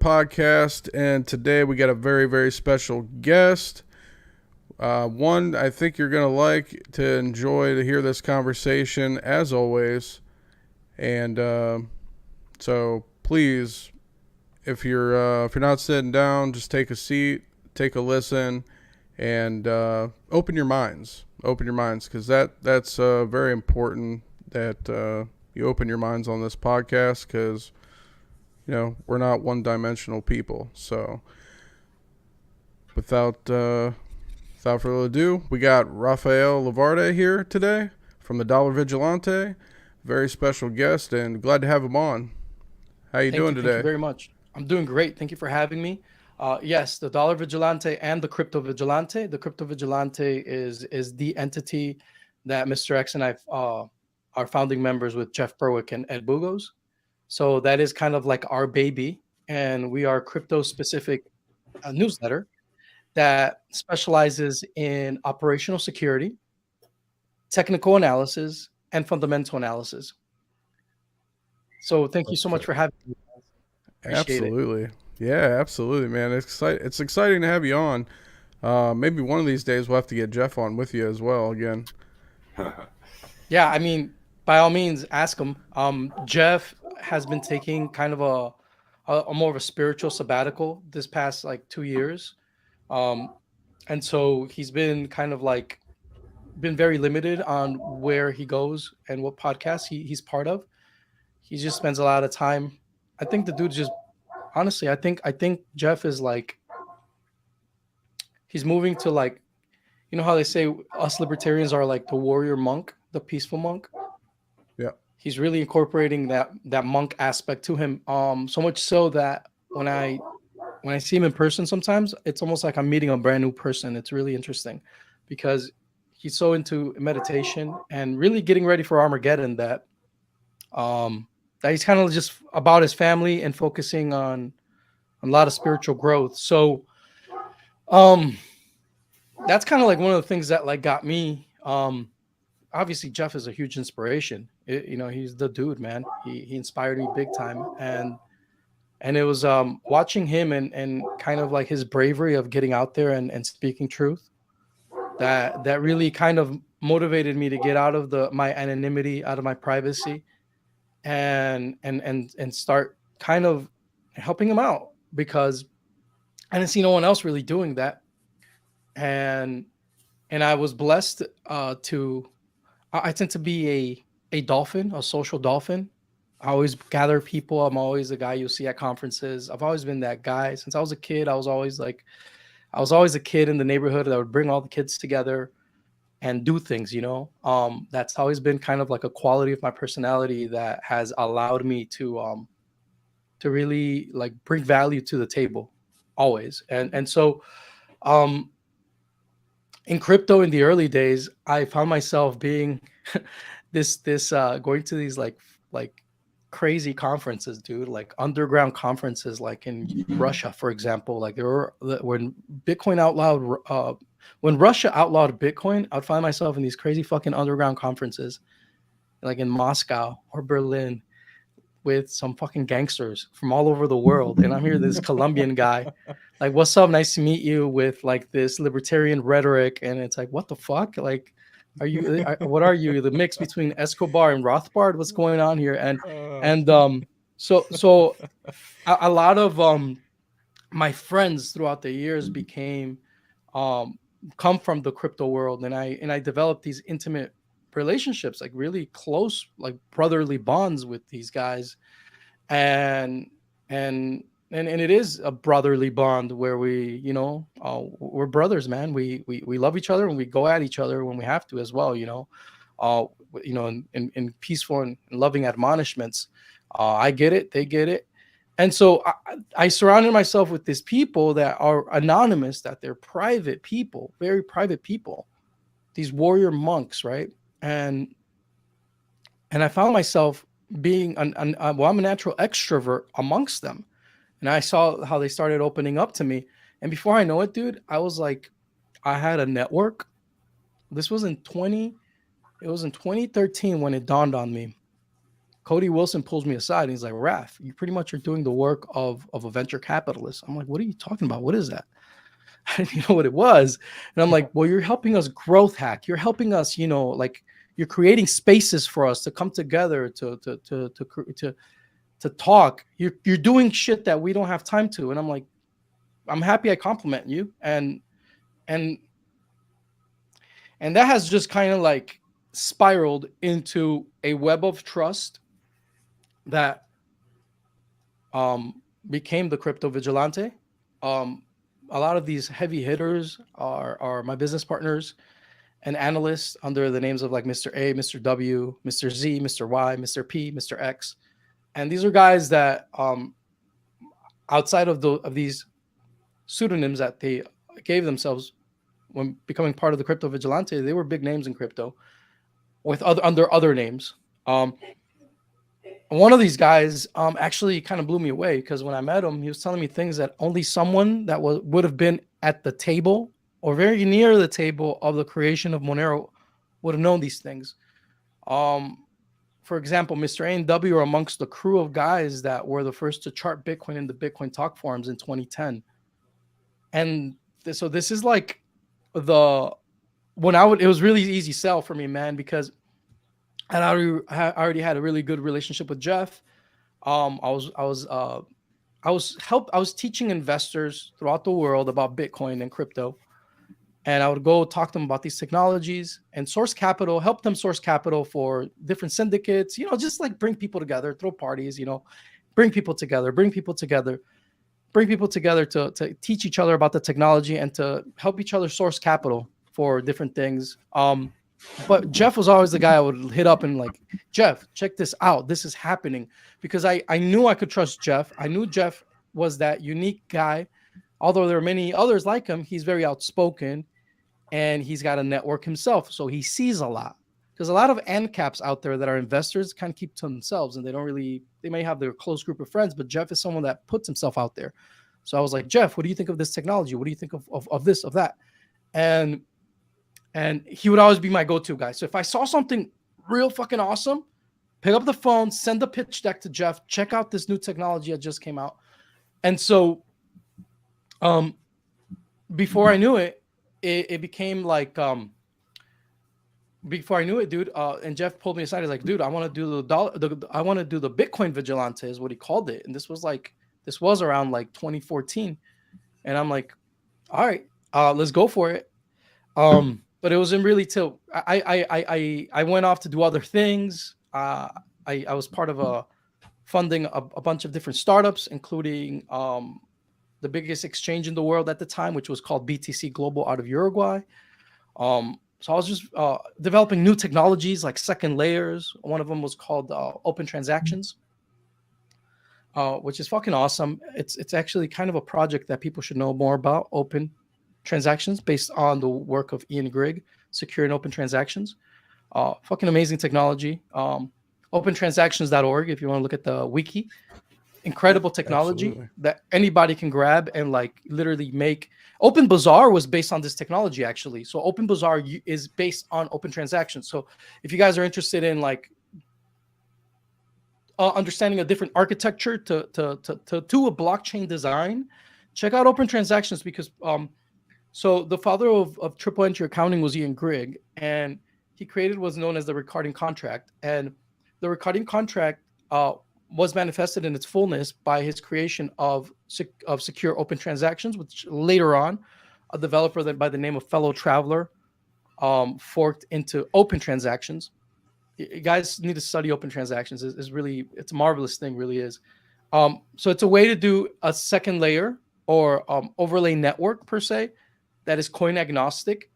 podcast, and today we got a very, very special guest. One I think you're going to like to enjoy to hear this conversation, as always. And so please, if you're not sitting down, just take a seat, take a listen, and open your minds. Open your minds, because that's very important that you open your minds on this podcast, because we're not one-dimensional people. So without further ado, we got Rafael LaVerde here today from the Dollar Vigilante. Very special guest, and glad to have him on. How you doing today? Thank you very much. I'm doing great. Thank you for having me. Yes, the Dollar Vigilante and the Crypto Vigilante. The Crypto Vigilante is the entity that Mr. X and I are founding members with Jeff Berwick and Ed Bugos. So that is kind of like our baby, and we are a crypto-specific newsletter that specializes in operational security, technical analysis, and fundamental analysis. So thank you so much for having me. Appreciate Absolutely. Yeah, absolutely, man. It's exciting to have you on. Maybe one of these days we'll have to get Jeff on with you as well again. Yeah, I mean, by all means, ask him. Jeff has been taking kind of a more of a spiritual sabbatical this past like 2 years, and so he's been kind of like been very limited on where he goes and what podcasts he's part of. He just spends a lot of time. I think the dude just honestly, I think Jeff is like he's moving to like how they say us libertarians are like the warrior monk, the peaceful monk. Yeah. He's really incorporating that monk aspect to him. So much so that when I see him in person, sometimes it's almost like I'm meeting a brand new person. It's really interesting because he's so into meditation and really getting ready for Armageddon that he's kind of just about his family and focusing on a lot of spiritual growth. So um that's kind of like one of the things that like got me. Obviously Jeff is a huge inspiration. He's the dude, man. He inspired me big time, and it was watching him and kind of like his bravery of getting out there and speaking truth that really kind of motivated me to get out of the my anonymity, out of my privacy, and start kind of helping him out because I didn't see no one else really doing that. And and I was blessed to I tend to be a dolphin, a social dolphin. I always gather people. I'm always the guy you see at conferences. I've always been that guy since I was a kid. I was always a kid in the neighborhood that would bring all the kids together and do things. That's always been kind of like a quality of my personality that has allowed me to really like bring value to the table always. And so um in crypto in the early days, I found myself being this going to these like crazy conferences, dude, like underground conferences, like in Russia, for example. Like there were when Bitcoin outlawed, when Russia outlawed Bitcoin, I'd find myself in these crazy fucking underground conferences, like in Moscow or Berlin, with some fucking gangsters from all over the world. And I'm here, this Colombian guy, like, what's up? Nice to meet you, with like this libertarian rhetoric. And it's like, what the fuck? Like, what are you? The mix between Escobar and Rothbard? What's going on here? And so a lot of my friends throughout the years became um come from the crypto world, and I developed these intimate relationships, like really close, like brotherly bonds with these guys. And and and it is a brotherly bond where we're brothers, man. We love each other, and we go at each other when we have to as well, uh in peaceful and loving admonishments. I get it, they get it. And so I surrounded myself with these people that are anonymous, that they're private people, very private people, these warrior monks, right? And and I found myself being well, I'm a natural extrovert amongst them, and I saw how they started opening up to me. And before I know it, dude, I was like, I had a network. This was in 20 it was in 2013 when it dawned on me. Cody Wilson pulls me aside and he's like, Raf, you pretty much are doing the work of a venture capitalist. I'm like, what are you talking about? What is that? I didn't know what it was. And I'm like, well, you're helping us growth hack. You're helping us, like you're creating spaces for us to come together to talk. You're doing shit that we don't have time to. And I'm like, I'm happy I compliment you. And that has just kind of like spiraled into a web of trust that became the Crypto Vigilante. A lot of these heavy hitters are my business partners and analysts under the names of like Mr. A, Mr. W, Mr. Z, Mr. Y, Mr. P, Mr. X. And these are guys that outside of these pseudonyms that they gave themselves when becoming part of the Crypto Vigilante, they were big names in crypto with under other names. One of these guys actually kind of blew me away because when I met him, he was telling me things that only someone that would have been at the table or very near the table of the creation of Monero would have known these things. For example, Mr. A and W are amongst the crew of guys that were the first to chart Bitcoin in the Bitcoin talk forums in 2010. And so this is like it was really easy sell for me, man, because I already had a really good relationship with Jeff. I was teaching investors throughout the world about Bitcoin and crypto. And I would go talk to them about these technologies and help them source capital for different syndicates, just like bring people together, throw parties, bring people together to teach each other about the technology and to help each other source capital for different things. But Jeff was always the guy I would hit up and like, Jeff, check this out. This is happening, because I knew I could trust Jeff. I knew Jeff was that unique guy. Although there are many others like him, he's very outspoken and he's got a network himself. So he sees a lot, because a lot of ANCAPs out there that are investors kind of keep to themselves and they may have their close group of friends, but Jeff is someone that puts himself out there. So I was like, Jeff, what do you think of this technology? What do you think of this, of that? And he would always be my go-to guy. So if I saw something real fucking awesome, pick up the phone, send the pitch deck to Jeff, check out this new technology that just came out. And so before I knew it, it became like, before I knew it, dude, and Jeff pulled me aside. He's like, dude, I want to do I want to do the Bitcoin Vigilante is what he called it. And this was around like 2014. And I'm like, all right, let's go for it. But it wasn't really till I went off to do other things. I was part of funding a bunch of different startups, including the biggest exchange in the world at the time, which was called BTC Global out of Uruguay. So I was just developing new technologies like second layers. One of them was called open transactions, which is fucking awesome. It's actually kind of a project that people should know more about, open transactions, based on the work of Ian Grigg, secure and open transactions. Fucking amazing technology. Opentransactions.org if you want to look at the wiki. Incredible technology. Absolutely. That anybody can grab and like literally make. Open Bazaar was based on this technology, actually. So Open Bazaar is based on open transactions. So if you guys are interested in like understanding a different architecture to a blockchain design, check out Open Transactions, because so the father of triple entry accounting was Ian Grigg, and he created what's known as the recording contract. And the recording contract was manifested in its fullness by his creation of secure open transactions, which later on a developer by the name of Fellow Traveler forked into open transactions. You guys need to study open transactions. It's a marvelous thing, really is. So it's a way to do a second layer or overlay network per se that is coin agnostic,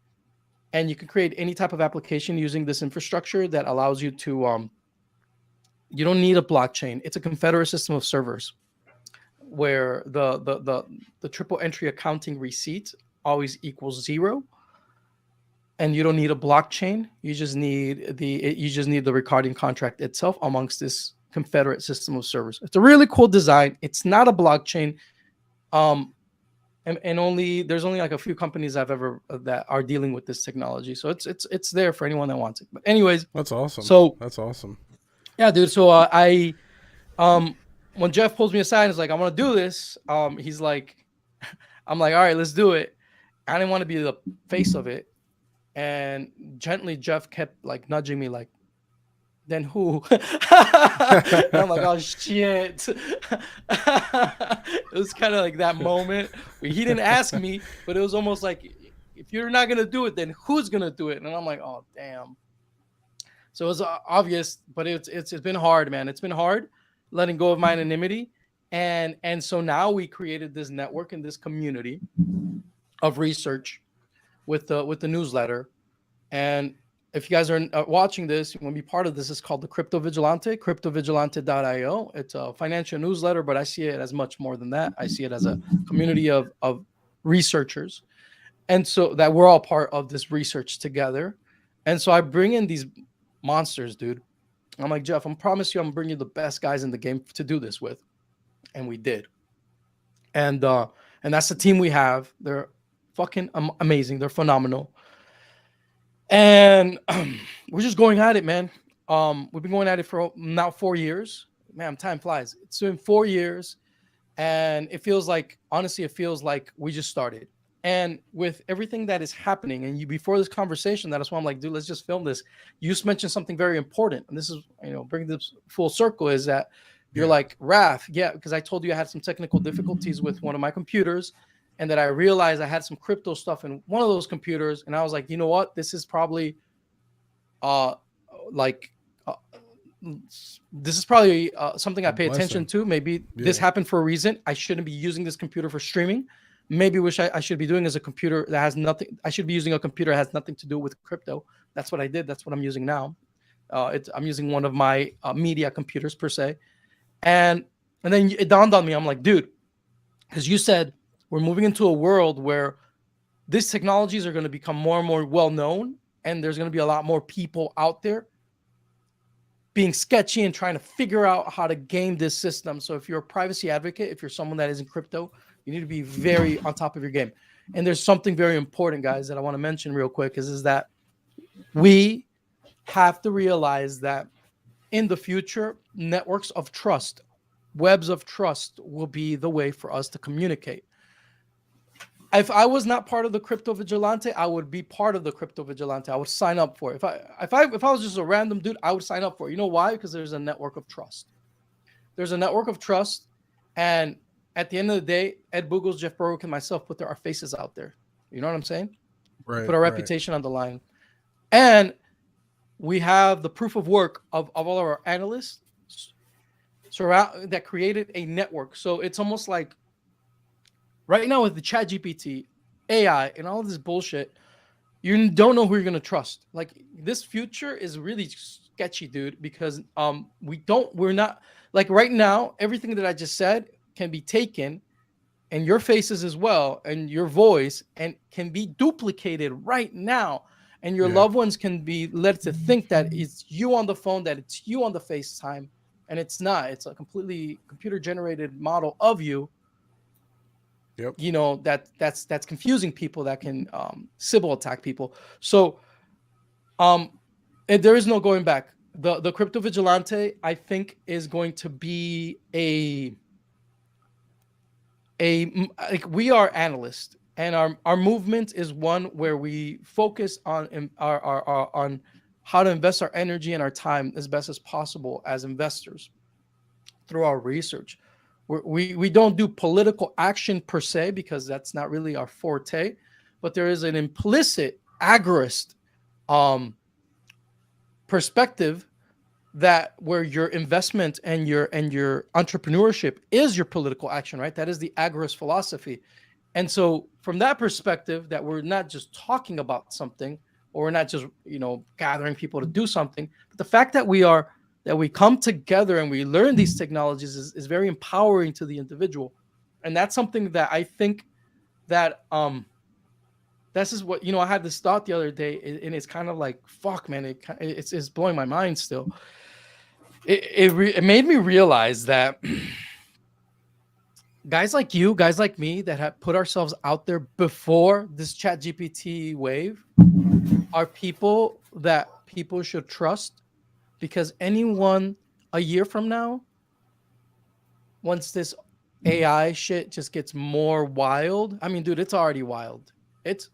and you can create any type of application using this infrastructure that allows you to you don't need a blockchain. It's a confederate system of servers where the triple entry accounting receipt always equals 0, and you don't need a blockchain. You just need the recording contract itself amongst this confederate system of servers. It's a really cool design. It's not a blockchain. And there's only like a few companies that are dealing with this technology. So it's there for anyone that wants it. But anyways, that's awesome. So that's awesome. Yeah, dude. So when Jeff pulls me aside and is like, I want to do this, he's like, I'm like, all right, let's do it. I didn't want to be the face of it. And gently Jeff kept like nudging me like, then who? And I'm like, oh shit. It was kind of like that moment where he didn't ask me, but it was almost like, if you're not gonna do it, then who's gonna do it? And I'm like, oh damn. So it was obvious, but it's been hard, man. It's been hard letting go of my anonymity, and so now we created this network and this community of research with the newsletter. And if you guys are watching this, you want to be part of this. It's called the Crypto Vigilante, cryptovigilante.io. It's a financial newsletter, but I see it as much more than that. I see it as a community of researchers, and so that we're all part of this research together. And so I bring in these monsters, dude. I'm like, Jeff, I promise you I'm bringing the best guys in the game to do this with. And we did. And that's the team we have. They're fucking amazing. They're phenomenal. And we're just going at it, man. We've been going at it for now 4 years. Man, time flies. It's been 4 years. And it feels like, honestly, it feels like we just started. And with everything that is happening, and you before this conversation, that's why I'm like, dude, let's just film this. You just mentioned something very important, and this is, bringing this full circle, is that you're like, Raf, yeah, because I told you I had some technical difficulties with one of my computers, and that I realized I had some crypto stuff in one of those computers, and I was like, you know what, this is probably, this is probably something I pay attention to. Maybe this happened for a reason. I shouldn't be using this computer for streaming. Maybe I should be doing is a computer that has nothing. I should be using a computer that has nothing to do with crypto. That's what I did. That's what I'm using now. I'm using one of my media computers per se. And then it dawned on me. I'm like, dude, because you said we're moving into a world where these technologies are going to become more and more well known, and there's going to be a lot more people out there being sketchy and trying to figure out how to game this system. So if you're a privacy advocate, if you're someone that is in crypto, you need to be very on top of your game. And there's something very important, guys, that I want to mention real quick is that we have to realize that in the future, networks of trust, webs of trust will be the way for us to communicate. If I was not part of the Crypto Vigilante, I would be part of the Crypto Vigilante. I would sign up for it. If I was just a random dude, I would sign up for it. You know why? Because there's a network of trust. There's a network of trust, and at the end of the day, Ed Boogles, Jeff Berwick, and myself put our faces out there. You know what I'm saying? Right. Put our reputation on the line. And we have the proof of work of all of our analysts that created a network. So it's almost like right now with the ChatGPT, AI, and all this bullshit, you don't know who you're going to trust. Like, this future is really sketchy, dude, because we're not, like, right now, everything that I just said can be taken, and your faces as well, and your voice, and can be duplicated right now. And your loved ones can be led to think that it's you on the phone, that it's you on the FaceTime, and it's not. It's a completely computer-generated model of you. Yep. You know, that's confusing people, that can Sybil attack people. So and there is no going back. The Crypto Vigilante, I think, is going to be like, we are analysts, and our movement is one where we focus on on how to invest our energy and our time as best as possible as investors through our research. We don't do political action per se, because that's not really our forte, but there is an implicit agorist perspective that where your investment and your entrepreneurship is your political action, right? That is the agorist philosophy. And so from that perspective, that we're not just talking about something, or we're not just, gathering people to do something, but the fact that we come together and we learn these technologies is very empowering to the individual. And that's something that I think that this is what, I had this thought the other day, and it's kind of like, fuck, man, it's blowing my mind still. It made me realize that guys like you, guys like me, that have put ourselves out there before this ChatGPT wave, are people that people should trust, because anyone a year from now, once this AI shit just gets more wild. I mean, dude, it's already wild.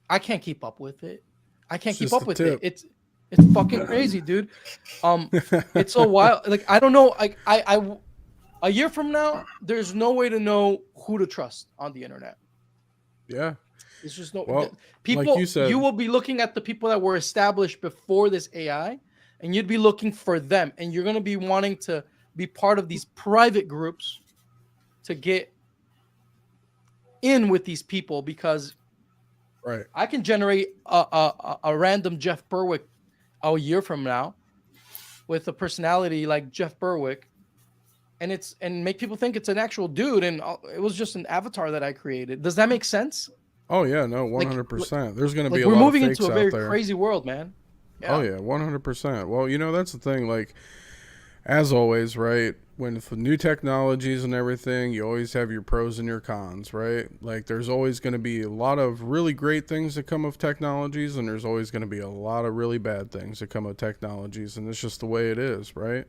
I can't keep up with it. I can't It's keep just up the with it. tip. It's fucking crazy, dude. Um, it's so wild. Like I don't know. Like a year from now, there's no way to know who to trust on the internet. Yeah. There's just no Well, like you people. You said, will be looking at the people that were established before this AI, and you'd be looking for them, and you're gonna be wanting to be part of these private groups to get in with these people because right. I can generate a random Jeff Berwick a year from now with a personality like Jeff Berwick, and make people think it's an actual dude, and it was just an avatar that I created. Does that make sense? Oh yeah, no, Like 100%. There's going to be like a we're lot of moving into fakes a out very there. crazy world, man. Oh Yeah, yeah, 100%. Well, that's the thing. Like, as always, right? When for new technologies and everything, you always have your pros and your cons, right? Like, there's always going to be a lot of really great things that come of technologies, and there's always going to be a lot of really bad things that come of technologies, and it's just the way it is, right?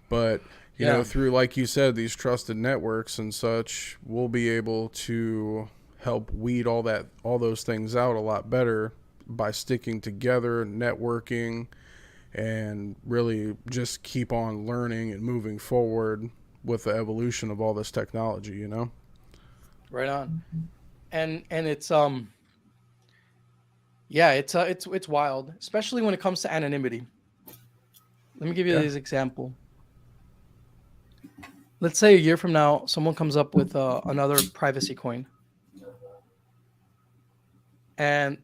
But yeah, through, like you said, these trusted networks and such, we'll be able to help weed all those things out a lot better by sticking together, networking, and really just keep on learning and moving forward with the evolution of all this technology. right on. And it's yeah, it's wild, especially when it comes to anonymity. Let me give you Yeah. this example. Let's say a year from now, someone comes up with another privacy coin, and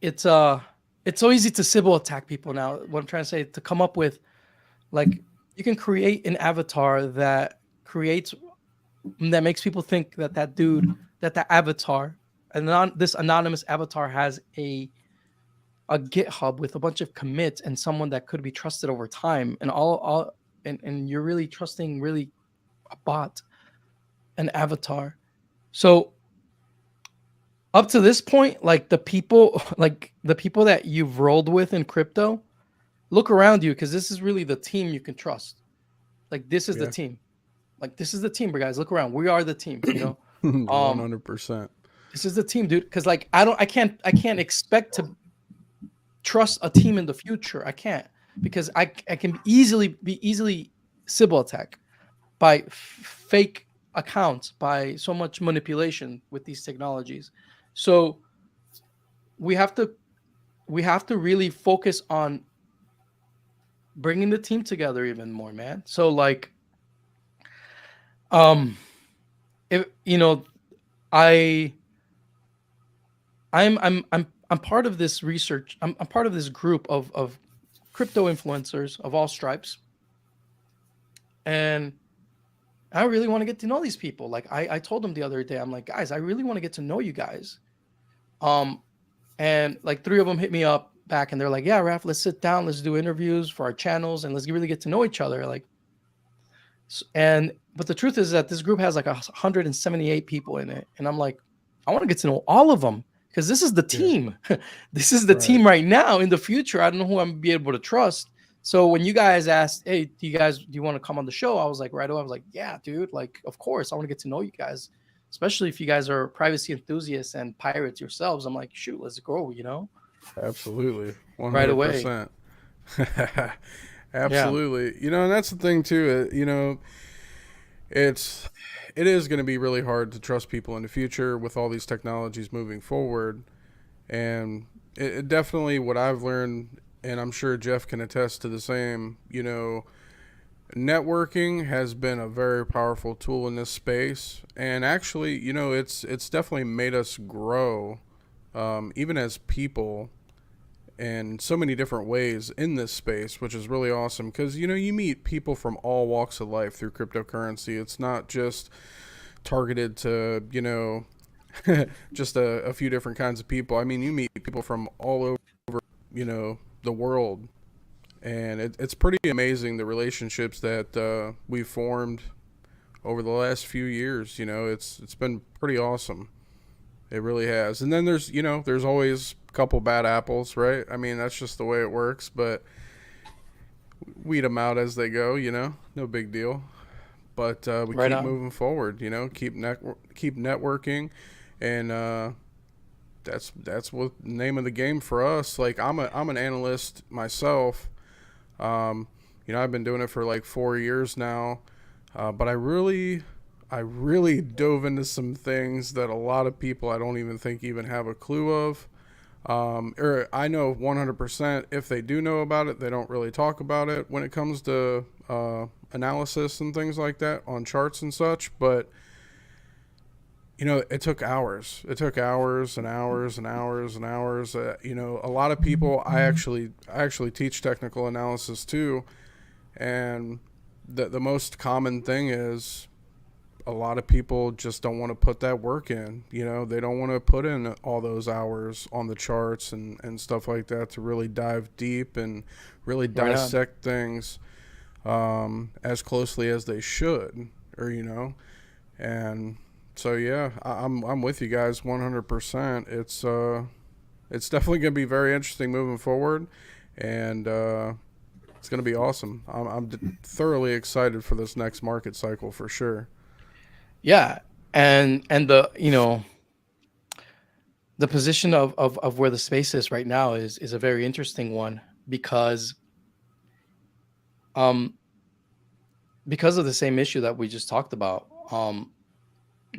it's it's so easy to Sybil attack people now. What I'm trying to say, to come up with, like, you can create an avatar that makes people think that that dude, that avatar, this anonymous avatar has a GitHub with a bunch of commits and someone that could be trusted over time, and all and you're really trusting really a bot, an avatar. So up to this point, like the people that you've rolled with in crypto, look around you, because this is really the team you can trust. Like this is the Yeah. team. Like this is the team, guys. Look around. We are the team. Um, 100%. this is the team, dude. Because like I can't expect to trust a team in the future. I can't, because I can be easily Sybil attack by fake accounts, by so much manipulation with these technologies. So we have to really focus on bringing the team together even more, man. So like, um, if I I'm part of this research. I'm part of this group of crypto influencers of all stripes, and I really want to get to know these people. Like I told them the other day, I'm like, guys, I really want to get to know you guys. Um, and like three of them hit me up back, and they're like, yeah, Raph, let's sit down, let's do interviews for our channels, and let's really get to know each other. Like, and but the truth is that this group has like 178 people in it, and I'm like, I want to get to know all of them, because this is the Yeah. team. This is the Right. team right now. In the future, I don't know who I'm gonna be able to trust. So when you guys asked, hey, do you want to come on the show? I was like, right away, I was like, yeah, dude, like, of course, I want to get to know you guys, especially if you guys are privacy enthusiasts and pirates yourselves. I'm like, shoot, let's go, Absolutely. right away. 100%. Yeah. Absolutely. And that's the thing too. It's it is going to be really hard to trust people in the future with all these technologies moving forward. And it definitely, what I've learned, and I'm sure Jeff can attest to the same, networking has been a very powerful tool in this space. And actually, it's definitely made us grow, even as people, in so many different ways in this space, which is really awesome because you meet people from all walks of life through cryptocurrency. It's not just targeted to just a few different kinds of people. I mean, you meet people from all over the world, and it's pretty amazing the relationships that we've formed over the last few years. It's been pretty awesome. It really has. And then there's always a couple bad apples, right? I mean, that's just the way it works. But weed them out as they go. No big deal. But we Right keep on. moving forward. Keep networking, and that's what the name of the game for us. Like I'm an analyst myself. Um, I've been doing it for like 4 years now, but I really dove into some things that a lot of people I don't even think even have a clue of. Or I know 100% if they do know about it, they don't really talk about it when it comes to analysis and things like that on charts and such. But it took hours. It took hours and hours and hours and hours. A lot of people. I actually teach technical analysis too, and the most common thing is a lot of people just don't want to put that work in. They don't want to put in all those hours on the charts and stuff like that to really dive deep and really Right on. dissect things as closely as they should, or and so yeah, I'm with you guys 100%. It's definitely gonna be very interesting moving forward, and it's gonna be awesome. I'm thoroughly excited for this next market cycle for sure. Yeah, and the position of where the space is right now is a very interesting one um because of the same issue that we just talked about.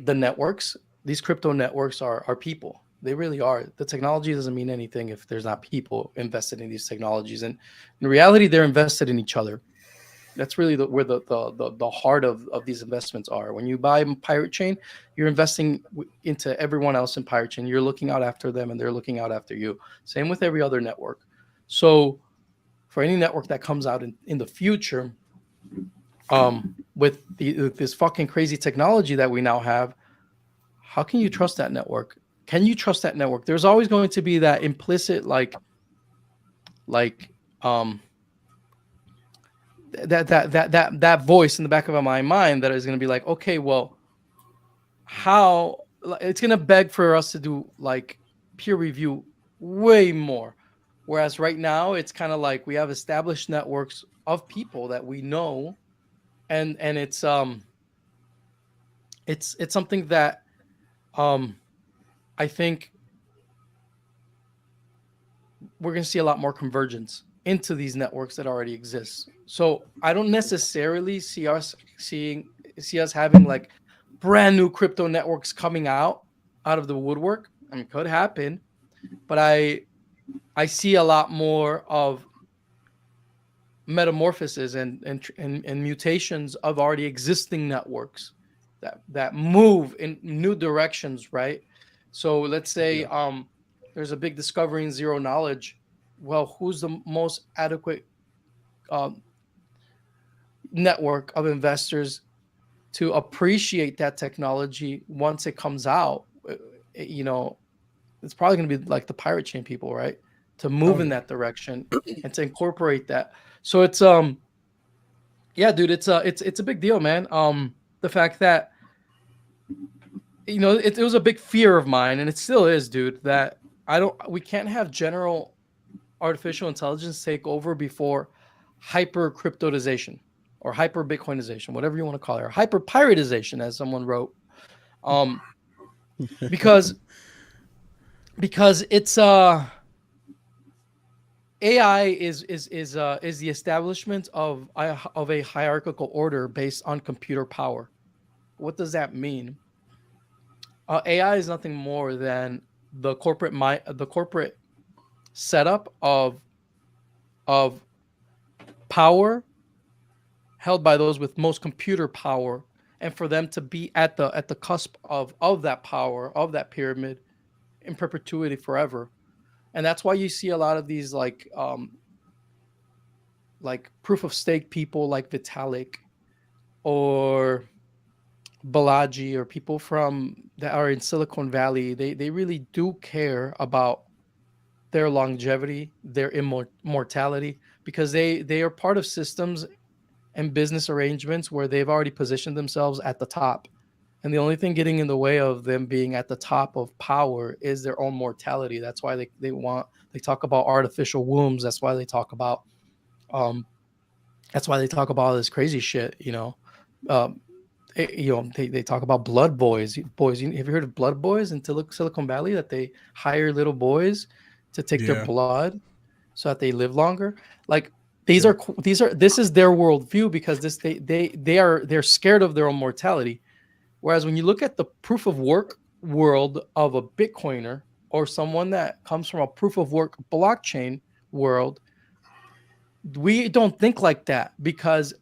The networks, these crypto networks are people. They really are. The technology doesn't mean anything if there's not people invested in these technologies. And in reality, they're invested in each other. That's really where the heart of these investments are. When you buy Pirate Chain, you're investing into everyone else in Pirate Chain. You're looking out after them, and they're looking out after you. Same with every other network. So for any network that comes out in the future, with this fucking crazy technology that we now have, how can you trust that network? Can you trust that network? There's always going to be that implicit like um that voice in the back of my mind that is going to be like, okay, well, how it's going to beg for us to do like peer review way more. Whereas right now it's kind of like we have established networks of people that we know, and it's something that um I think we're going to see a lot more convergence into these networks that already exist. So I don't necessarily see us having like brand new crypto networks coming out of the woodwork. I mean, it could happen, but I see a lot more of metamorphoses and mutations of already existing networks that move in new directions, right? So let's say Yeah. there's a big discovery in zero knowledge. Well, who's the most adequate um, network of investors to appreciate that technology once it comes out? You know, it's probably going to be like the pirate chain people, right? To Oh move in yeah. that direction and to incorporate that. So it's yeah, dude, it's a big deal, man. The fact that it was a big fear of mine, and it still is, dude. That we can't have general artificial intelligence take over before hyper cryptodization or hyper Bitcoinization, whatever you want to call it, or hyper piratization, as someone wrote. Um, because it's AI is the establishment of a hierarchical order based on computer power. What does that mean? AI is nothing more than the corporate setup of power held by those with most computer power, and for them to be at the cusp of that power, of that pyramid, in perpetuity forever. And that's why you see a lot of these like proof of stake people like Vitalik or Balaji, or people from that are in Silicon Valley. They really do care about their longevity, their immortality, because they are part of systems and business arrangements where they've already positioned themselves at the top. And the only thing getting in the way of them being at the top of power is their own mortality. That's why they talk about artificial wombs. That's why they talk about um, That's why they talk about all this crazy shit, um, they talk about blood boys. Have you heard of blood boys in Silicon Valley, that they hire little boys to take their Yeah. blood so that they live longer? Like Yep. this is their worldview, because they're scared of their own mortality. Whereas when you look at the proof of work world of a Bitcoiner, or someone that comes from a proof of work blockchain world, we don't think like that, because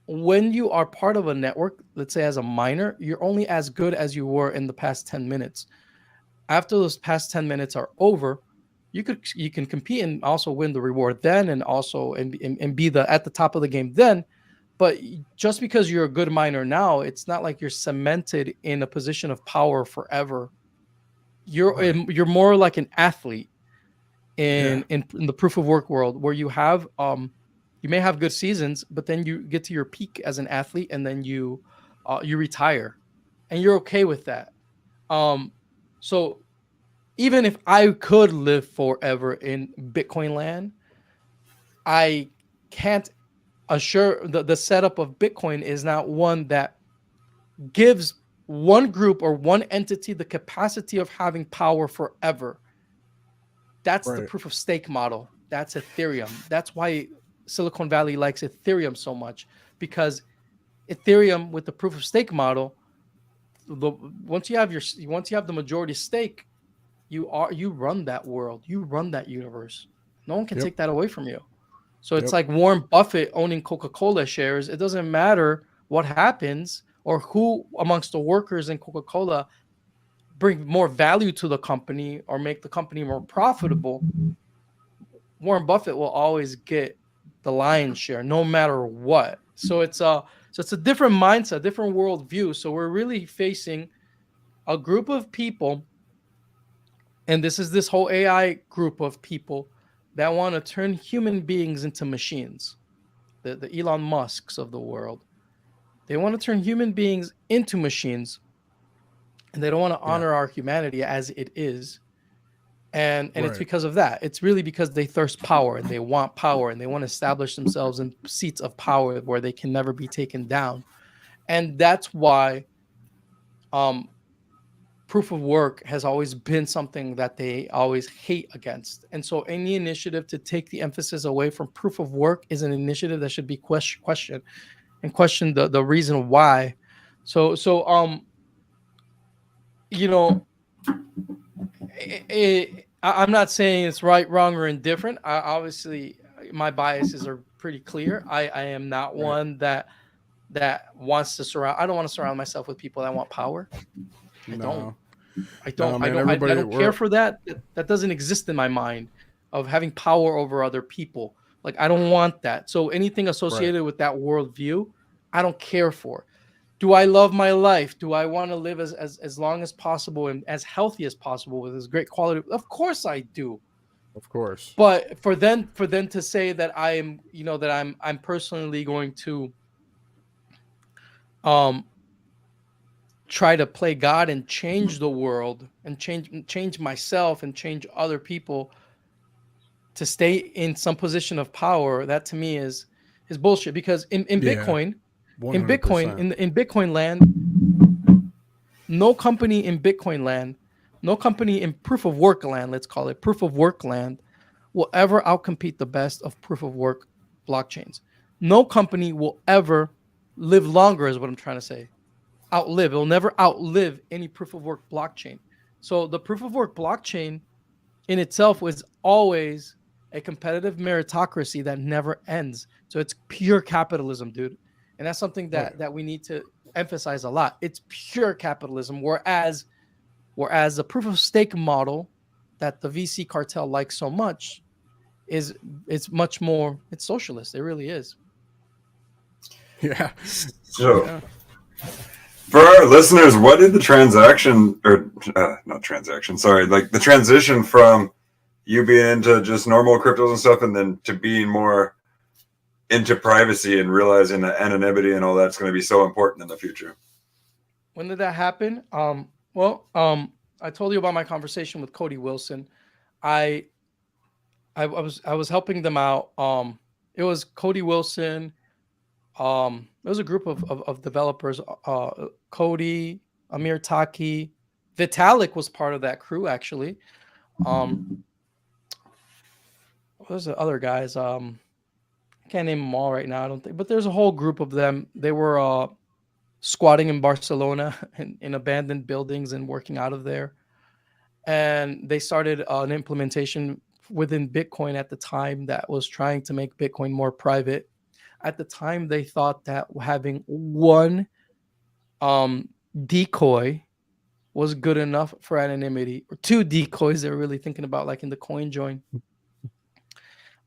when you are part of a network, let's say as a miner, you're only as good as you were in the past 10 minutes. After those past 10 minutes are over, you can compete and also win the reward then, and also and be at the top of the game then. But just because you're a good miner now, it's not like you're cemented in a position of power forever. You're more like an athlete in the proof of work world, where you may have good seasons, but then you get to your peak as an athlete, and then you retire, and you're okay with that. So even if I could live forever in Bitcoin land, I can't assure the setup of Bitcoin is not one that gives one group or one entity the capacity of having power forever. That's the proof of stake model. That's Ethereum. That's why Silicon Valley likes Ethereum so much, because Ethereum, with the proof of stake model, once you have the majority stake, you run that world, you run that universe. No one can take that away from you. So it's like Warren Buffett owning Coca-Cola shares. It doesn't matter what happens, or who amongst the workers in Coca-Cola bring more value to the company or make the company more profitable. Warren Buffett will always get the lion's share, no matter what. So it's a different mindset, different worldview. So we're really facing a group of people, and this whole AI group of people that want to turn human beings into machines. The Elon Musks of the world. They want to turn human beings into machines, and they don't want to honor our humanity as it is. And it's because of that. It's really because they thirst power, and they want power, and they want to establish themselves in seats of power where they can never be taken down. And that's why proof of work has always been something that they always hate against. And so any initiative to take the emphasis away from proof of work is an initiative that should be questioned, and question the reason why. So I'm not saying it's right, wrong, or indifferent. Obviously, my biases are pretty clear. I am not one that wants to surround. I don't want to surround myself with people that want power. I don't. I don't care for that. That doesn't exist in my mind, of having power over other people. Like, I don't want that. So anything associated with that worldview, I don't care for. Do I love my life? Do I want to live as long as possible and as healthy as possible with as great quality? Of course I do. Of course. But for them to say that I am, that I'm personally going to try to play God and change the world and change myself and change other people to stay in some position of power, that to me is bullshit. Because in Bitcoin, 100%. in Bitcoin land, no company in Bitcoin land, no company in proof of work land, let's call it proof of work land, will ever outcompete the best of proof of work blockchains. No company will ever live longer, is what I'm trying to say. Outlive. It'll never outlive any proof of work blockchain. So the proof of work blockchain in itself was always a competitive meritocracy that never ends. So it's pure capitalism, dude. And that's something that we need to emphasize a lot. It's pure capitalism, whereas the proof of stake model that the VC cartel likes so much it's much more, it's socialist. It really is. Yeah. So, for our listeners, what did the transaction, or not transaction, sorry, like the transition from you being into just normal cryptos and stuff, and then to being more into privacy and realizing that anonymity and all that's going to be so important in the future? When did that happen? I told you about my conversation with Cody Wilson. I was helping them out. It was Cody Wilson, It was a group of developers. Cody, Amir Taki, Vitalik was part of that crew actually. What was the other guys? I can't name them all right now. I don't think, but there's a whole group of them. They were squatting in Barcelona in abandoned buildings and working out of there. And they started an implementation within Bitcoin at the time that was trying to make Bitcoin more private. At the time, they thought that having one decoy was good enough for anonymity, or two decoys they're really thinking about, like in the coin join.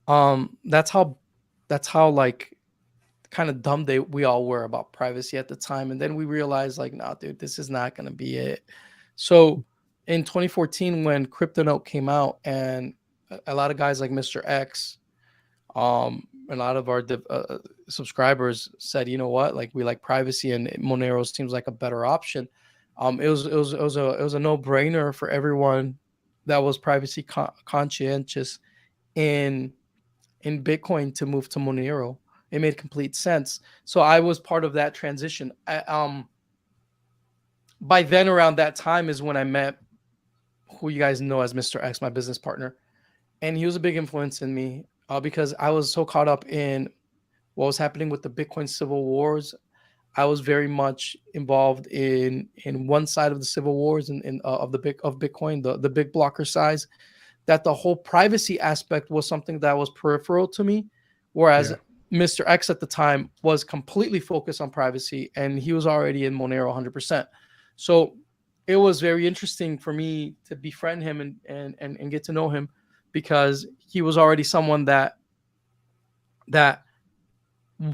That's how like kind of dumb we all were about privacy at the time. And then we realized, like, nah, dude, this is not going to be it. So in 2014, when CryptoNote came out, and a lot of guys like Mr. X, a lot of our subscribers said, you know what, like, we like privacy, and Monero seems like a better option. It was a no-brainer for everyone that was privacy conscientious in Bitcoin to move to Monero. It made complete sense. So I was part of that transition. By then, around that time, is when I met who you guys know as Mr. X, my business partner. And he was a big influence in me because I was so caught up in what was happening with the Bitcoin civil wars. I was very much involved in one side of the civil wars of Bitcoin, the big blocker size, that the whole privacy aspect was something that was peripheral to me, whereas Mr. X at the time was completely focused on privacy, and he was already in Monero 100%. So it was very interesting for me to befriend him and get to know him, because he was already someone that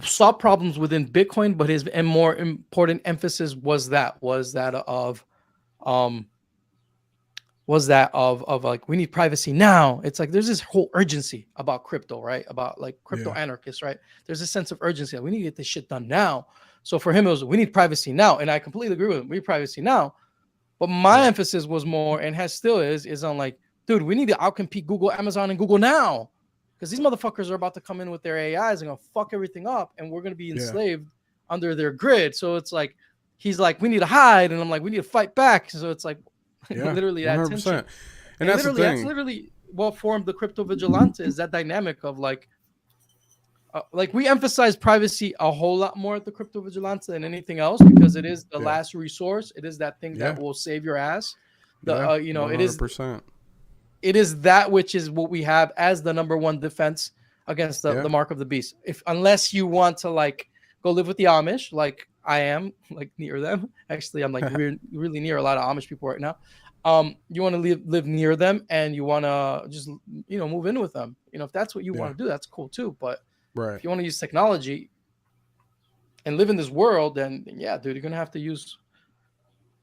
saw problems within Bitcoin, but his more important emphasis was that of like, we need privacy now. It's like there's this whole urgency about crypto, right? About like crypto anarchists, right? There's a sense of urgency. Like, we need to get this shit done now. So for him, it was, we need privacy now. And I completely agree with him. We need privacy now. But my emphasis was more, and still is on like, dude, we need to outcompete Google, Amazon, and Google now. Because these motherfuckers are about to come in with their AIs and gonna fuck everything up, and we're gonna be enslaved under their grid. So it's like, he's like, we need to hide, and I'm like, we need to fight back. So it's like, literally that 100%. tension. And that's literally, that's literally what formed the Crypto Vigilante, is that dynamic of like we emphasize privacy a whole lot more at the Crypto Vigilante than anything else, because it is the last resource. It is that thing that will save your ass. You know, 100%. it is that which is what we have as the number one defense against the mark of the beast. Unless you want to like go live with the Amish, like I am, like near them. Actually, I'm like really near a lot of Amish people right now. You want to live near them, and you want to just, you know, move in with them. You know, if that's what you want to do, that's cool too. But if you want to use technology and live in this world, then yeah, dude, you're gonna have to use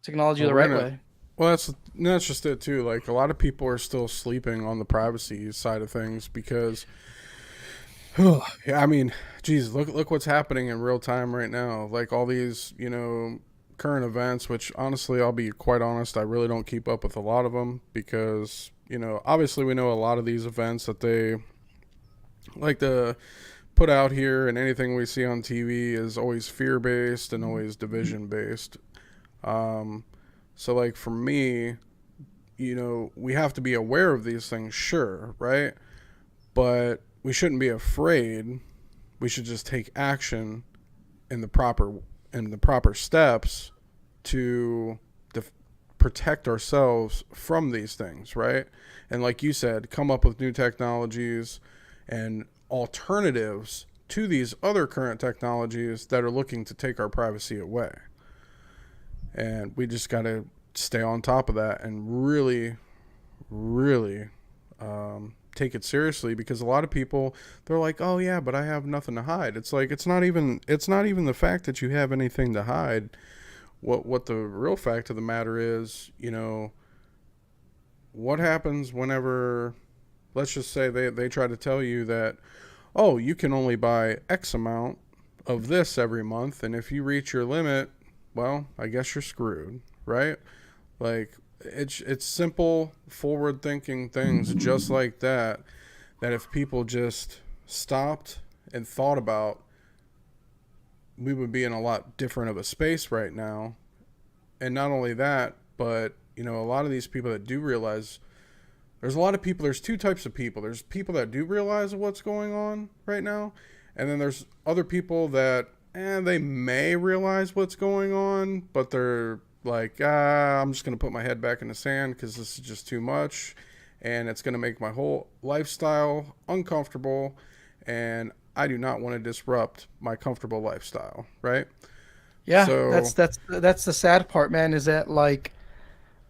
technology the right way. Well, that's just it too. Like, a lot of people are still sleeping on the privacy side of things because, I mean, geez, look what's happening in real time right now. Like, all these, you know, current events, which honestly, I'll be quite honest, I really don't keep up with a lot of them, because, you know, obviously we know a lot of these events that they like to put out here, and anything we see on TV is always fear-based and always division-based. So, like, for me, you know, we have to be aware of these things, sure, right? But we shouldn't be afraid. We should just take action in the proper steps to protect ourselves from these things, right? And like you said, come up with new technologies and alternatives to these other current technologies that are looking to take our privacy away. And we just got to stay on top of that and really, really take it seriously, because a lot of people, they're like, oh yeah, but I have nothing to hide. It's like, it's not even the fact that you have anything to hide. What the real fact of the matter is, you know, what happens whenever, let's just say they try to tell you that, oh, you can only buy X amount of this every month, and if you reach your limit, well, I guess you're screwed, right? Like, it's simple, forward-thinking things just like that if people just stopped and thought about, we would be in a lot different of a space right now. And not only that, but a lot of these people that do realize, there's a lot of people, there's two types of people. There's people that do realize what's going on right now, and then there's other people that they may realize what's going on, but they're like, I'm just going to put my head back in the sand because this is just too much, and it's going to make my whole lifestyle uncomfortable, and I do not want to disrupt my comfortable lifestyle, right? Yeah, So that's the sad part, man, is that like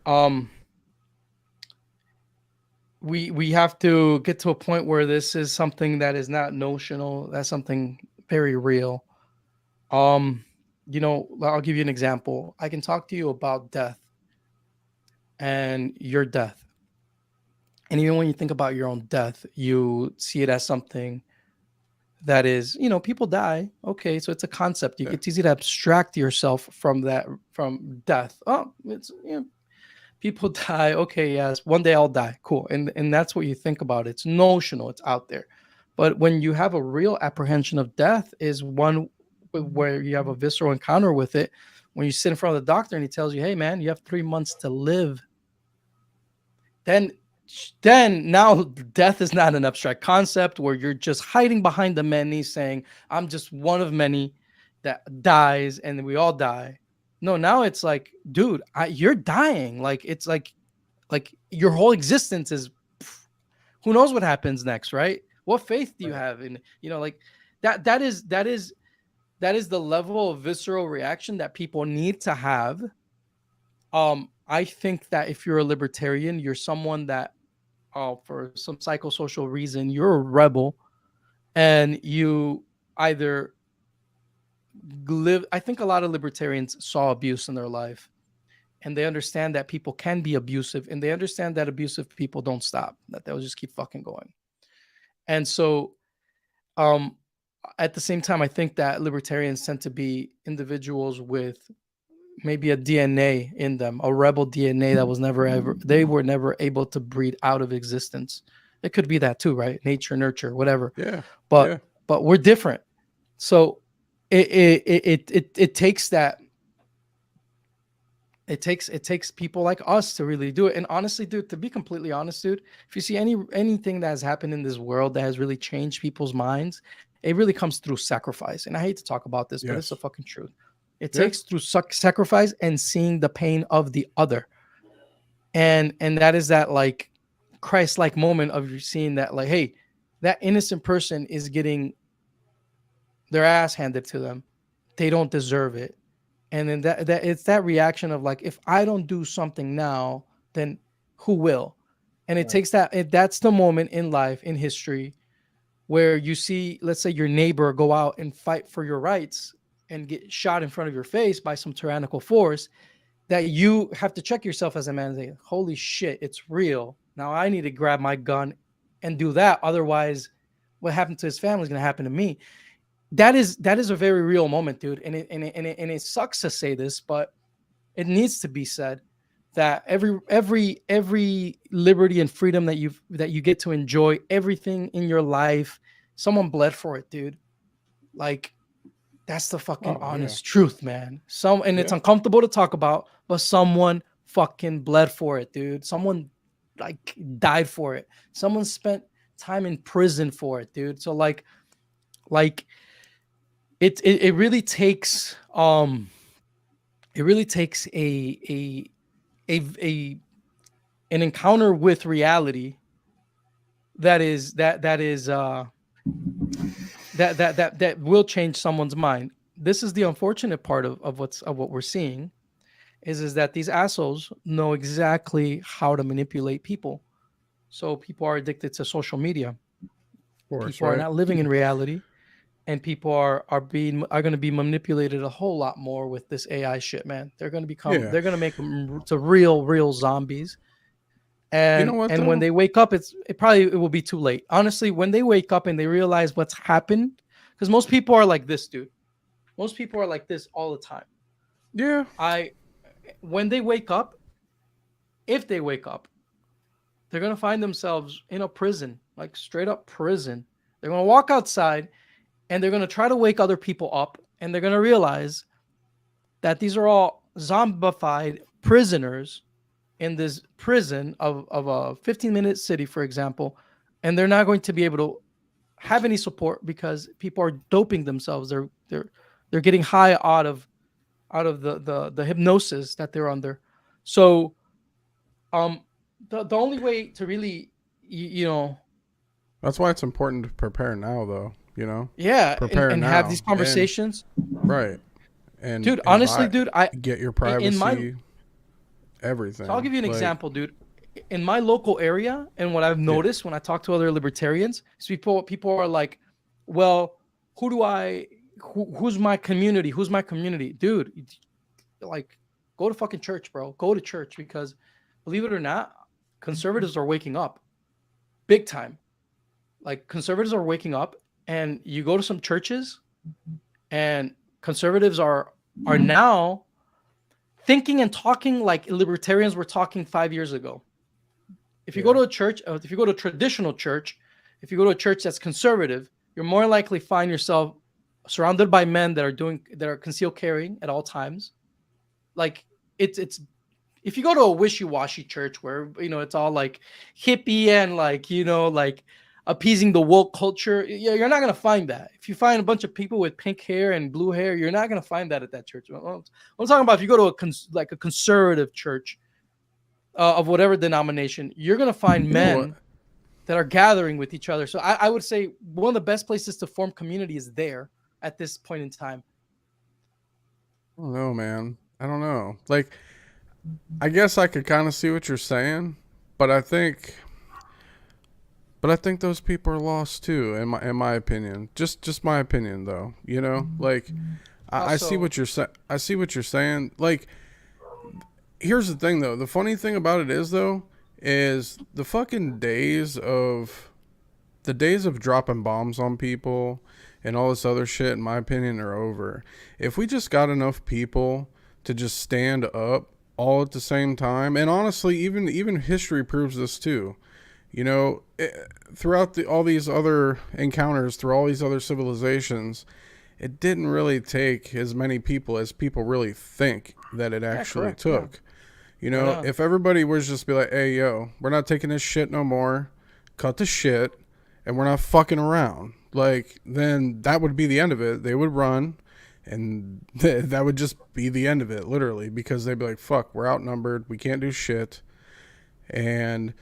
um we have to get to a point where this is something that is not notional, that's something very real. I'll give you an example. I can talk to you about death and your death. And even when you think about your own death, you see it as something that is, people die. Okay, so it's a concept. yeah, It's easy to abstract yourself from that, from death. Oh, it's, people die. Okay, yes, one day I'll die. Cool. And that's what you think about. It's notional, it's out there. But when you have a real apprehension of death, is one where you have a visceral encounter with it. When you sit in front of the doctor and he tells you, hey man, you have 3 months to live, then now death is not an abstract concept where you're just hiding behind the many saying, I'm just one of many that dies and we all die. No, now it's like, dude, you're dying. Like, it's like your whole existence is, who knows what happens next, right? What faith do you have in, like that is the level of visceral reaction that people need to have. I think that if you're a libertarian, you're someone that, for some psychosocial reason, you're a rebel, and you either live. I think a lot of libertarians saw abuse in their life, and they understand that people can be abusive, and they understand that abusive people don't stop, that they'll just keep fucking going. And so, at the same time, I think that libertarians tend to be individuals with maybe a DNA in them, a rebel DNA that was they were never able to breed out of existence. It could be that too, right? Nature, nurture, whatever. yeah, But we're different. So it takes that. It takes people like us to really do it. And honestly, dude, to be completely honest, dude, if you see anything that has happened in this world that has really changed people's minds, it really comes through sacrifice. And I hate to talk about this, but it's the fucking truth. It takes through sacrifice and seeing the pain of the other. And that is that like Christ-like moment of you seeing that, like, hey, that innocent person is getting their ass handed to them. They don't deserve it. And then that it's that reaction of like, if I don't do something now, then who will? And it takes that's the moment in life, in history, where you see, let's say, your neighbor go out and fight for your rights and get shot in front of your face by some tyrannical force, that you have to check yourself as a man and say, holy shit, it's real. Now I need to grab my gun and do that. Otherwise, what happened to his family is going to happen to me. That is a very real moment, dude. And it sucks to say this, but it needs to be said that every liberty and freedom that you get to enjoy, everything in your life, someone bled for it, dude. Like, that's the fucking honest truth, man. It's uncomfortable to talk about, but someone fucking bled for it, dude. Someone like died for it. Someone spent time in prison for it, dude. So like it really takes an encounter with reality that will change someone's mind. This is the unfortunate part of what we're seeing, is that these assholes know exactly how to manipulate people. So people are addicted to social media. People are not living in reality, and people are going to be manipulated a whole lot more with this AI shit, man. They're going to they're going to make them to real zombies. And and when they wake up, it will be too late. Honestly, when they wake up and they realize what's happened, because most people are like this, dude. Most people are like this all the time. Yeah. When they wake up, if they wake up, they're going to find themselves in a prison, like straight up prison. They're going to walk outside and they're going to try to wake other people up. and they're gonna realize that these are all zombified prisoners in this prison of a 15-minute city, for example, and they're not going to be able to have any support because people are doping themselves. They're getting high out of the hypnosis that they're under. So the only way to really you know That's why it's important to prepare now, though. You know, yeah prepare and now have these conversations. right? And Dude, honestly, dude, I get your in privacy, my everything. so I'll give you an Like, example, dude. In my local area, and what I've noticed when I talk to other libertarians, is people are like, "Well, who's my community? Who's my community, dude? Like, go to fucking church, bro. Go to church because, believe it or not, conservatives are waking up, big time. Like conservatives are waking up, and you go to some churches, and conservatives are now thinking and talking like libertarians were talking 5 years ago. If you go to a church, if you go to a traditional church, if you go to a church that's conservative, you're more likely find yourself surrounded by men that are concealed carrying at all times. Like it's if you go to a wishy-washy church where it's all like hippie and like like appeasing the woke culture, you're not gonna find that. If you find a bunch of people with pink hair and blue hair, you're not gonna find that at that church. I'm talking about if you go to a conservative church of whatever denomination, you're gonna find men that are gathering with each other. So I would say one of the best places to form community is there at this point in time. I don't know, man. I don't know. Like, I guess I could kind of see what you're saying, but I think those people are lost too, in my opinion. Just my opinion, though. Like, I see what you're saying. I see what you're saying. Like, here's the thing, though. The funny thing about it is the fucking days of dropping bombs on people and all this other shit, in my opinion, are over. If we just got enough people to just stand up all at the same time, and honestly, even history proves this too. Throughout all these other encounters, through all these other civilizations, it didn't really take as many people as people really think that it actually took. Yeah. If everybody was just be like, hey, yo, we're not taking this shit no more, cut the shit, and we're not fucking around, like, then that would be the end of it. They would run, and that would just be the end of it, literally, because they'd be like, fuck, we're outnumbered, we can't do shit, and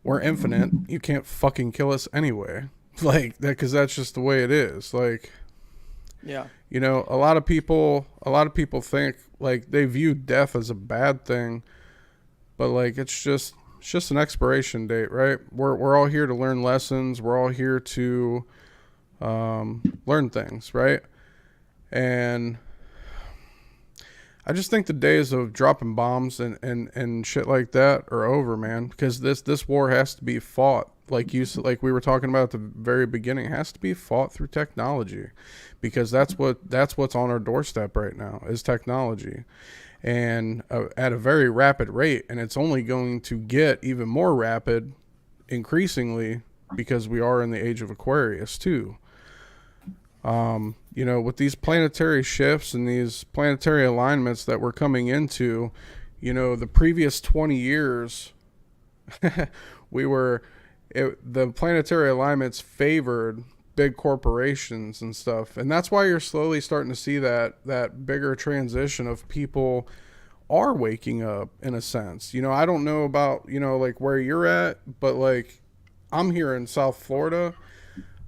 we're infinite, you can't fucking kill us anyway. Like, that, because that's just the way it is. Like, yeah, a lot of people think, like, they view death as a bad thing, but like it's just an expiration date, right? We're all here to learn lessons. We're all here to learn things, right? And I just think the days of dropping bombs and shit like that are over, man. Because this war has to be fought, like we were talking about at the very beginning. It has to be fought through technology, because that's what's on our doorstep right now is technology, and at a very rapid rate, and it's only going to get even more rapid, increasingly, because we are in the age of Aquarius too. With these planetary shifts and these planetary alignments that we're coming into, the previous 20 years, the planetary alignments favored big corporations and stuff. And that's why you're slowly starting to see that bigger transition of people are waking up, in a sense. I don't know about, like where you're at, but like I'm here in South Florida.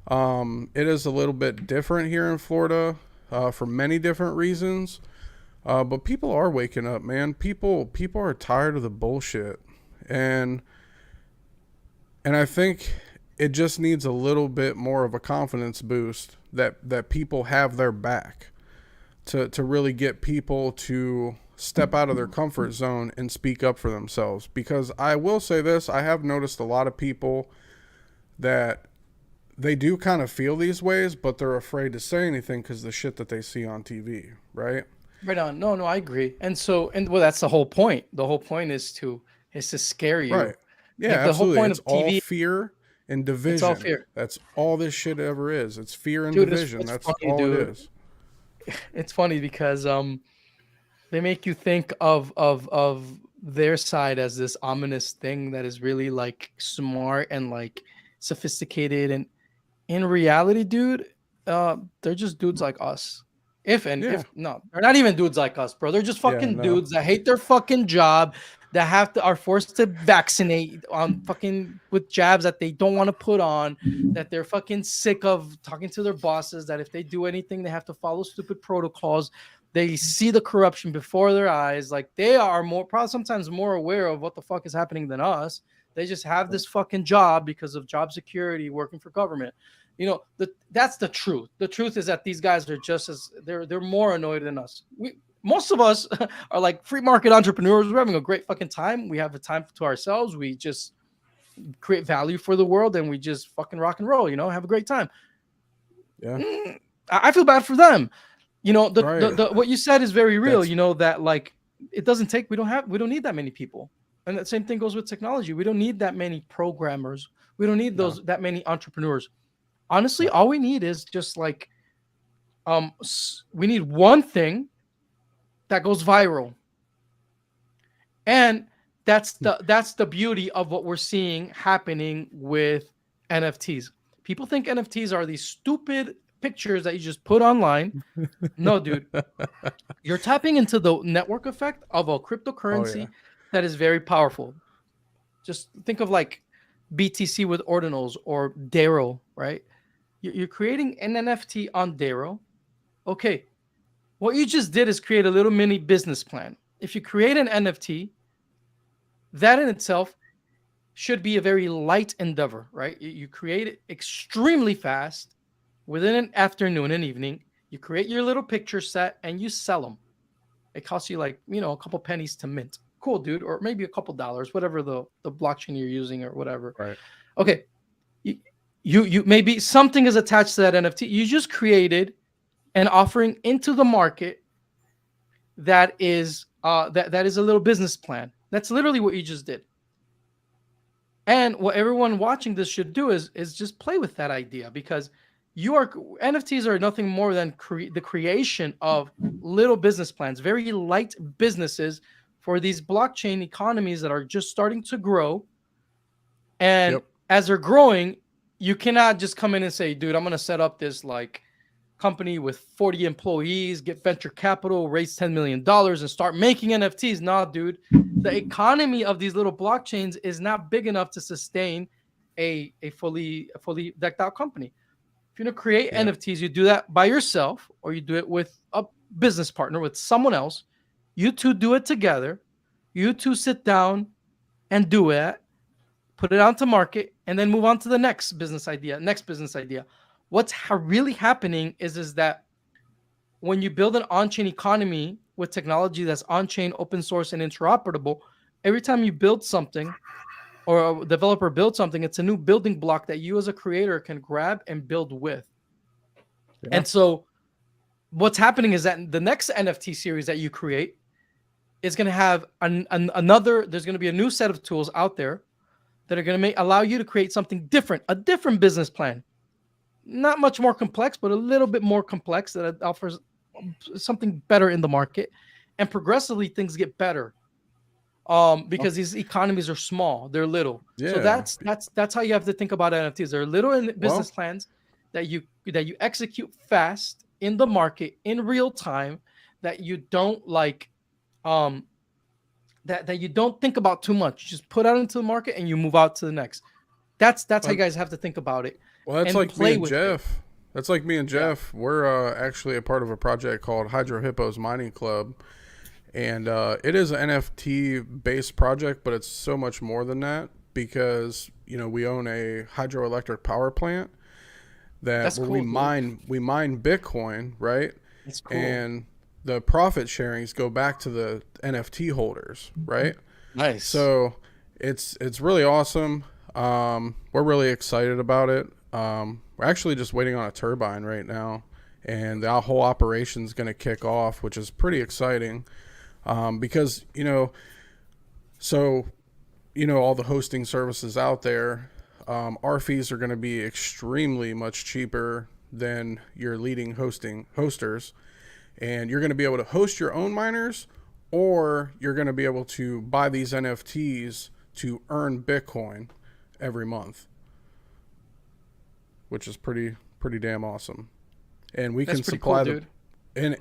It is a little bit different here in Florida, for many different reasons. But people are waking up, man. People are tired of the bullshit. And I think it just needs a little bit more of a confidence boost that people have their back to really get people to step out of their comfort zone and speak up for themselves. Because I will say this, I have noticed a lot of people that they do kind of feel these ways, but they're afraid to say anything because the shit that they see on TV, right? Right on. No, I agree. And well, that's the whole point. The whole point is to scare you. Right. Yeah, like, absolutely. The whole point it's of TV, all fear and division. It's all fear. That's all this shit ever is. It's fear and Dude, division. it's That's funny, all dude. it is. it's funny because they make you think of their side as this ominous thing that is really like smart and like sophisticated, and in reality, dude, they're just dudes like us. Yeah. If no, they're not even dudes like us, bro. They're just Yeah. fucking No. dudes that hate their fucking job, that are forced to vaccinate on fucking with jabs that they don't want to put on, that they're fucking sick of talking to their bosses, that if they do anything, they have to follow stupid protocols. They see the corruption before their eyes. Like they are probably sometimes more aware of what the fuck is happening than us. They just have this fucking job because of job security, working for government. That's the truth. The truth is that these guys are just as they're more annoyed than us. Most of us are like free market entrepreneurs. We're having a great fucking time. We have a time to ourselves. We just create value for the world, and we just fucking rock and roll. Have a great time. Yeah. I feel bad for them. Right. What you said is very real. That's- That like it doesn't take. We don't need that many people, and the same thing goes with technology. We don't need that many programmers. We don't need No. that many entrepreneurs. Honestly, No. all we need is just like we need one thing that goes viral. And that's the beauty of what we're seeing happening with NFTs. People think NFTs are these stupid pictures that you just put online. No, dude. You're tapping into the network effect of a cryptocurrency that is very powerful. Just think of like BTC with ordinals or Daro, right? You're creating an NFT on Daro. Okay. What you just did is create a little mini business plan. If you create an NFT, that in itself should be a very light endeavor, right? You create it extremely fast within an afternoon and evening. You create your little picture set and you sell them. It costs you like, a couple pennies to mint. Cool, dude. Or maybe a couple dollars, whatever the blockchain you're using or whatever. Right. Okay. You maybe something is attached to that NFT. You just created an offering into the market that is that is a little business plan. That's literally what you just did. And what everyone watching this should do is just play with that idea, because NFTs are nothing more than the creation of little business plans, very light businesses for these blockchain economies that are just starting to grow. And as they're growing, you cannot just come in and say, dude, I'm going to set up this like company with 40 employees, get venture capital, raise $10 million and start making NFTs. Nah, dude, the economy of these little blockchains is not big enough to sustain a fully decked out company. If you're going to create NFTs, you do that by yourself, or you do it with a business partner, with someone else. You two do it together. You two sit down and do it, put it out to market, and then move on to the next business idea. What's really happening is that when you build an on-chain economy with technology that's on-chain, open source, and interoperable, every time you build something or a developer builds something, it's a new building block that you as a creator can grab and build with. Yeah. And so what's happening is that the next NFT series that you create is going to have there's going to be a new set of tools out there that are going to allow you to create something different, a different business plan. Not much more complex, but a little bit more complex, that offers something better in the market. And progressively things get better. Because these economies are small, they're little. Yeah. So that's how you have to think about NFTs. They're little business plans that you execute fast in the market in real time, that you don't like that you don't think about too much. You just put out into the market and you move out to the next. That's how you guys have to think about it. Well, that's like me and Jeff. That's like me and Jeff. Yeah. We're actually a part of a project called Hippo's Mining Club. And it is an NFT-based project, but it's so much more than that, because, we own a hydroelectric power plant we mine Bitcoin, right? That's cool. And the profit sharings go back to the NFT holders, right? Nice. So it's really awesome. We're really excited about it. We're actually just waiting on a turbine right now, and the whole operation is going to kick off, which is pretty exciting. Because, all the hosting services out there, our fees are going to be extremely much cheaper than your leading hosters. and you're going to be able to host your own miners, or you're going to be able to buy these NFTs to earn Bitcoin every month, which is pretty damn awesome. And we That's can pretty supply cool, dude.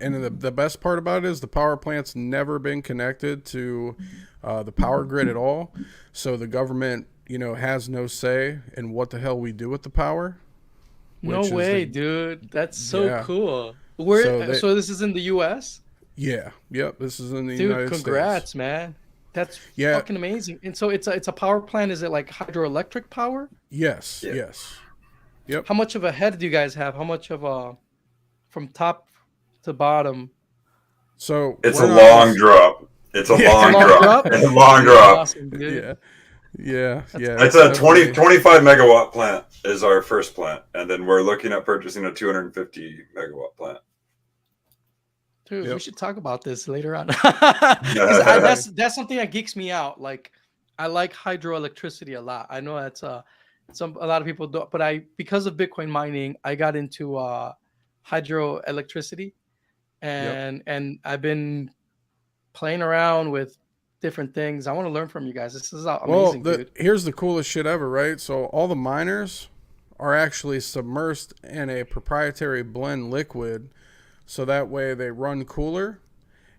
and the best part about it is the power plant's never been connected to the power grid at all. So the government, has no say in what the hell we do with the power. No which is way, the- dude. That's so Yeah. cool. Where? So So, they- this is in the U.S. Yeah. Yep. This is in the Dude, United congrats, States. man. That's Yeah. fucking amazing. And so it's a power plant. Is it like hydroelectric power? Yes. Yeah. Yes. Yep. How much of a head do you guys have? How much of a from top to bottom? So It's a we're not long just- drop. It's a Yeah. long Long drop. drop? It's a long drop. Awesome, dude. Yeah. Yeah. Yeah. It's a definitely- 25 megawatt plant is our first plant, and then we're looking at purchasing a 250 megawatt plant. Dude, we Yep. should talk about this later on. 'Cause that's something that geeks me out. Like, I like hydroelectricity a lot. I know that's a lot of people don't, but because of Bitcoin mining, I got into hydroelectricity, and I've been playing around with different things. I want to learn from you guys. This is amazing, dude. Here's the coolest shit ever, right? So all the miners are actually submersed in a proprietary blend liquid, so that way they run cooler,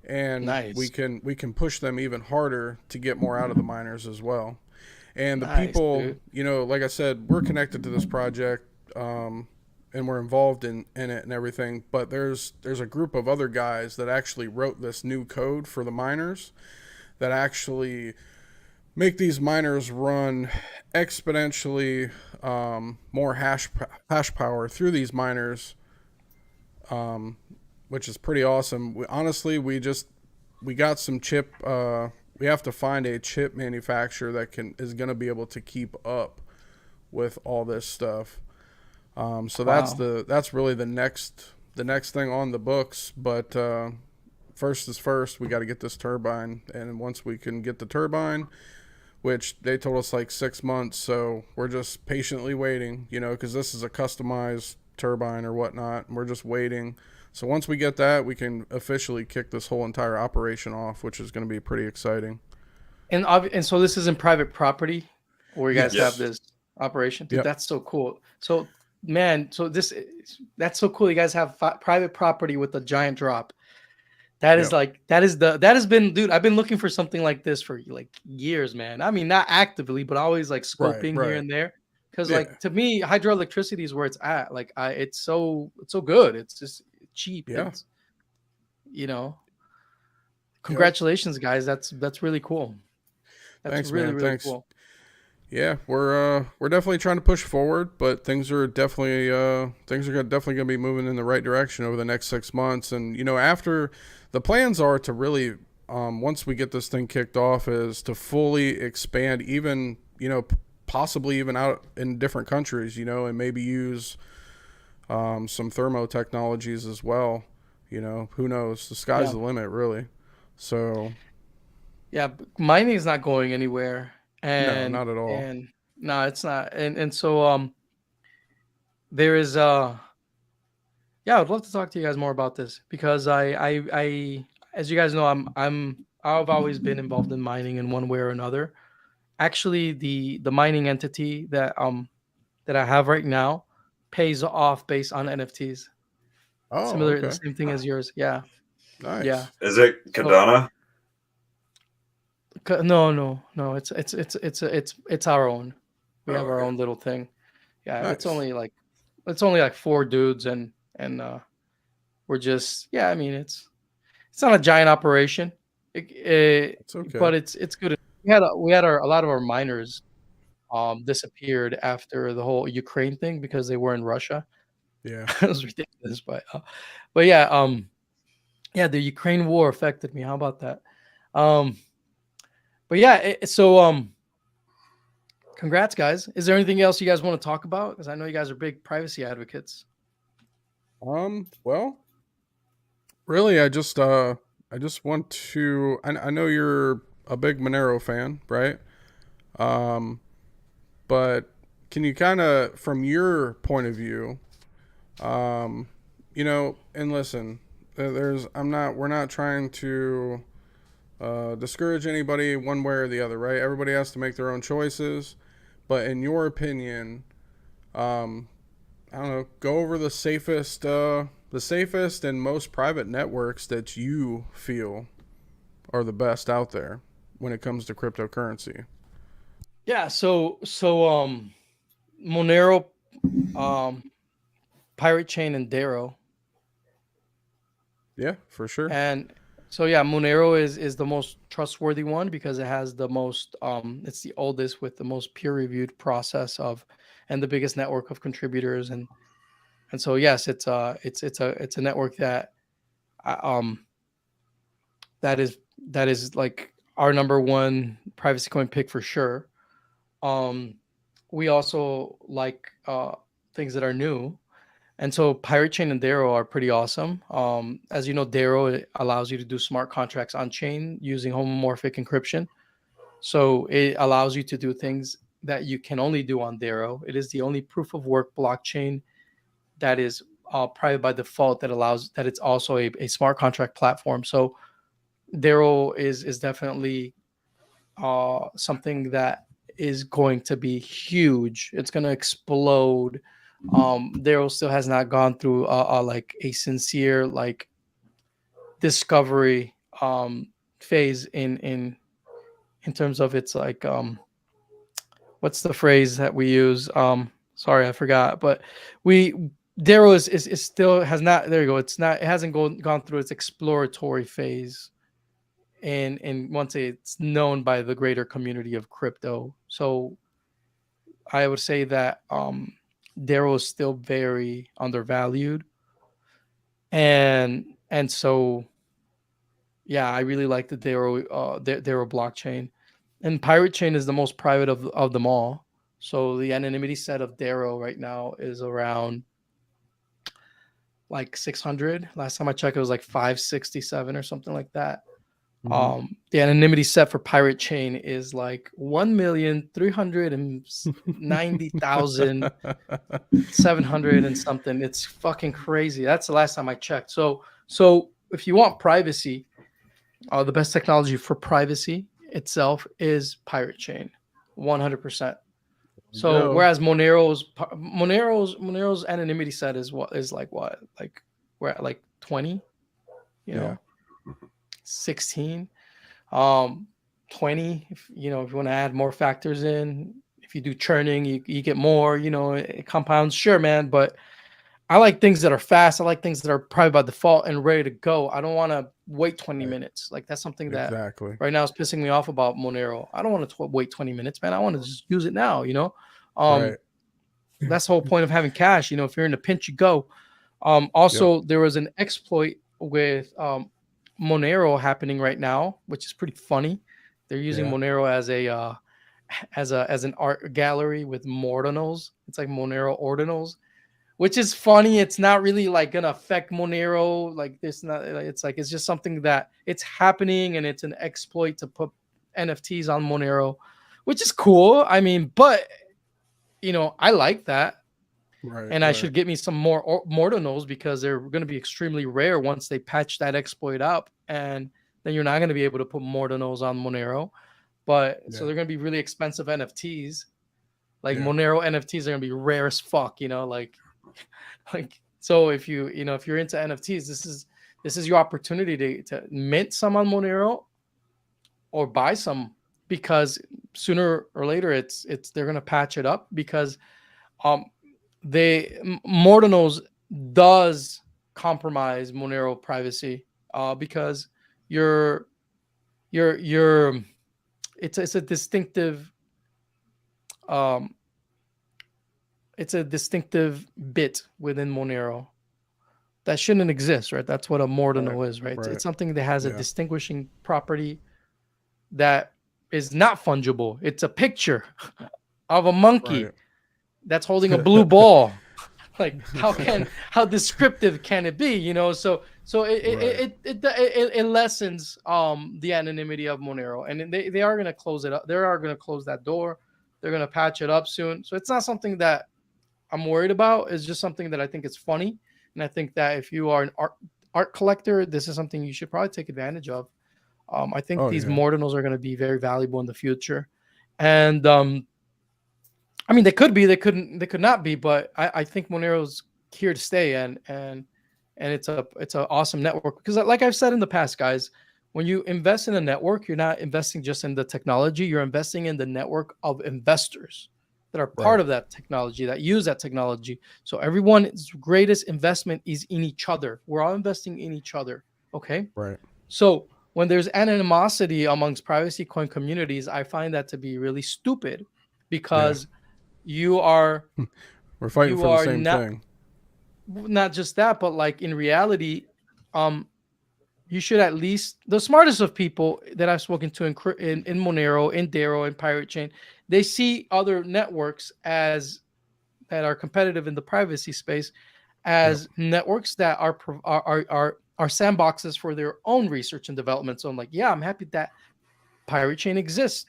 and Nice. we can push them even harder to get more out of the miners as well. And the Nice, people, dude. like I said, we're connected to this project, and we're involved in it and everything. But there's a group of other guys that actually wrote this new code for the miners that actually make these miners run exponentially more hash power through these miners, which is pretty awesome. We got some chip. We have to find a chip manufacturer that is going to be able to keep up with all this stuff. So that's really the next thing on the books. But first is first, we got to get this turbine, and once we can get the turbine, which they told us like 6 months, so we're just patiently waiting, because this is a customized turbine or whatnot, and we're just waiting. So once we get that, we can officially kick this whole entire operation off, which is going to be pretty exciting. And so this is in private property where you guys Yes. have this operation. Dude, Yep. that's so cool. So, man, that's so cool. You guys have private property with a giant drop. That is Yep. that has been, dude, I've been looking for something like this for like years, man. I mean, not actively, but always like scoping Right. here and there. Because Yeah. like to me, hydroelectricity is where it's at. Like it's so good. It's just cheap. Yeah. It's, congratulations, guys. That's really cool. That's Thanks, really, man. really Thanks. cool. Yeah, we're definitely trying to push forward, but things are definitely definitely going to be moving in the right direction over the next 6 months. And after the plans are to really once we get this thing kicked off, is to fully expand, even possibly even out in different countries, and maybe use some thermo technologies as well. Who knows? The sky's the limit, really. So Yeah, mining is not going anywhere. And not at all. And no, it's not. And so there is yeah, I'd love to talk to you guys more about this, because I as you guys know, I've always been involved in mining in one way or another. Actually, the mining entity that I have right now pays off based on NFTs. Oh, Similar, okay. the same thing as yours. Yeah. Nice. Yeah. Is it Cardano? No. It's our own. We have our okay. own little thing. Yeah, Nice. it's only like 4 dudes, and we're just, yeah. I mean, it's not a giant operation. It's okay. But it's good. We had a lot of our miners disappeared after the whole Ukraine thing because they were in Russia. Yeah. It was ridiculous, but yeah, yeah, the Ukraine war affected me. How about that? But yeah, congrats, guys. Is there anything else you guys want to talk about? Because I know you guys are big privacy advocates. Well, really, I just want to. I know you're a big Monero fan, right? But can you kind of, from your point of view, and listen, we're not trying to discourage anybody one way or the other, right? Everybody has to make their own choices. But in your opinion, I don't know, go over the safest and most private networks that you feel are the best out there when it comes to cryptocurrency. Yeah. Monero, Pirate Chain, and Darrow. Yeah, for sure. And so yeah, Monero is the most trustworthy one because it has the most it's the oldest with the most peer-reviewed process of and the biggest network of contributors, and so yes, it's a network that that is like our number one privacy coin pick for sure. We also like things that are new. And so Pirate Chain and Darrow are pretty awesome. As you know, Darrow allows you to do smart contracts on chain using homomorphic encryption. So it allows you to do things that you can only do on Darrow. It is the only proof of work blockchain that is private by default that allows that it's also a smart contract platform. So Darrow is definitely something that is going to be huge. It's going to explode. Darrow still has not gone through like a sincere like discovery phase in terms of its like what's the phrase that we use? Sorry, I forgot. But Darrow is still has not. There you go. It hasn't gone through its exploratory phase, and once it's known by the greater community of crypto. So I would say that Darrow is still very undervalued, and so yeah, I really like the Darrow blockchain, and Pirate Chain is the most private of them all. So the anonymity set of Darrow right now is around like 600. Last time I checked, it was like 567 or something like that. The anonymity set for Pirate Chain is like 1,390,700 and something. It's fucking crazy. That's the last time I checked. So if you want privacy, the best technology for privacy itself is Pirate Chain, 100%. So whereas Monero's anonymity set is like we're at like 20, you know. 16, 20, if you want to add more factors in, if you do churning, you get more, it compounds, sure, man. But I like things that are fast. I like things that are private by default and ready to go. I don't want to wait 20 minutes. Like that's something that right now is pissing me off about Monero. I don't want to wait 20 minutes, man. I want to just use it now, That's the whole point of having cash. If you're in a pinch, you go. Also, there was an exploit with Monero happening right now, which is pretty funny. They're using Monero as an art gallery with Mordinals. It's like Monero ordinals, which is funny. It's not really like gonna affect Monero like this. It's just something that it's happening, and it's an exploit to put NFTs on Monero, which is cool. I mean, but I like that. And I should get me some more Mordinals because they're going to be extremely rare once they patch that exploit up. And then you're not going to be able to put Mordinals on Monero. So they're going to be really expensive NFTs. Like Monero NFTs are going to be rare as fuck, so if you're into NFTs, this is your opportunity to mint some on Monero or buy some, because sooner or later they're going to patch it up, because Mordinals does compromise Monero privacy because it's a distinctive bit within Monero that shouldn't exist, right? That's what a Mordinal is, right? It's something that has a distinguishing property that is not fungible. It's a picture of a monkey that's holding a blue ball. Like how descriptive can it be? So it lessens the anonymity of Monero, and they are going to close it up. They are going to close that door. They're going to patch it up soon. So it's not something that I'm worried about. It's just something that I think is funny, and I think that if you are an art collector, this is something you should probably take advantage of. I think these Mordinals are going to be very valuable in the future. And I mean, they could be, they could not be, but I think Monero's here to stay, and it's an awesome network, because like I've said in the past, guys, when you invest in a network, you're not investing just in the technology, you're investing in the network of investors that are part of that technology, that use that technology. So everyone's greatest investment is in each other. We're all investing in each other. Okay. Right. So when there's animosity amongst privacy coin communities, I find that to be really stupid, because you are we're fighting for the same thing. Not just that, but like in reality, you should at least, the smartest of people that I've spoken to in Monero, in Daro, in Pirate Chain, they see other networks as that are competitive in the privacy space as networks that are sandboxes for their own research and development. So I'm like, yeah, I'm happy that Pirate Chain exists.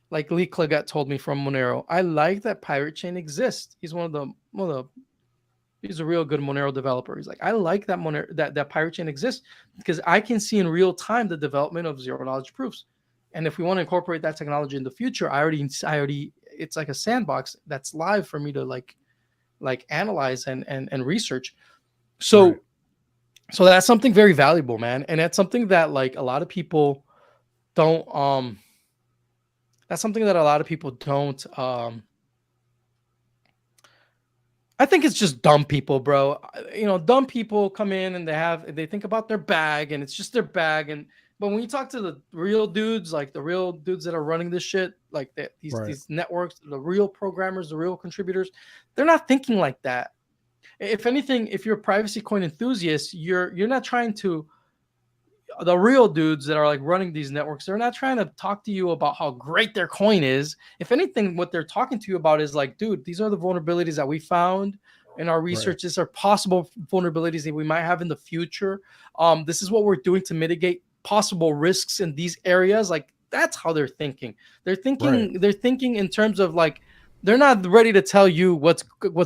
Like Lee Claggett told me from Monero, I like that Pirate Chain exists. He's he's a real good Monero developer. He's like, I like that that Pirate Chain exists, because I can see in real time the development of zero knowledge proofs. And if we want to incorporate that technology in the future, I already, it's like a sandbox that's live for me to like analyze and research. So, so that's something very valuable, man. And that's something that like a lot of people don't, that's something that a lot of people don't, I think it's just dumb people, bro. You know, dumb people come in and they think about their bag, and it's just their bag. But when you talk to the real dudes, like the real dudes that are running this shit, like these networks, the real programmers, the real contributors, they're not thinking like that. If anything, if you're a privacy coin enthusiast, you're not trying to, the real dudes that are like running these networks, they're not trying to talk to you about how great their coin is. If anything, what they're talking to you about is like, dude, these are the vulnerabilities that we found in our research. These are possible vulnerabilities that we might have in the future. This is what we're doing to mitigate possible risks in these areas. Like, that's how they're thinking. They're thinking in terms of like, they're not ready to tell you what's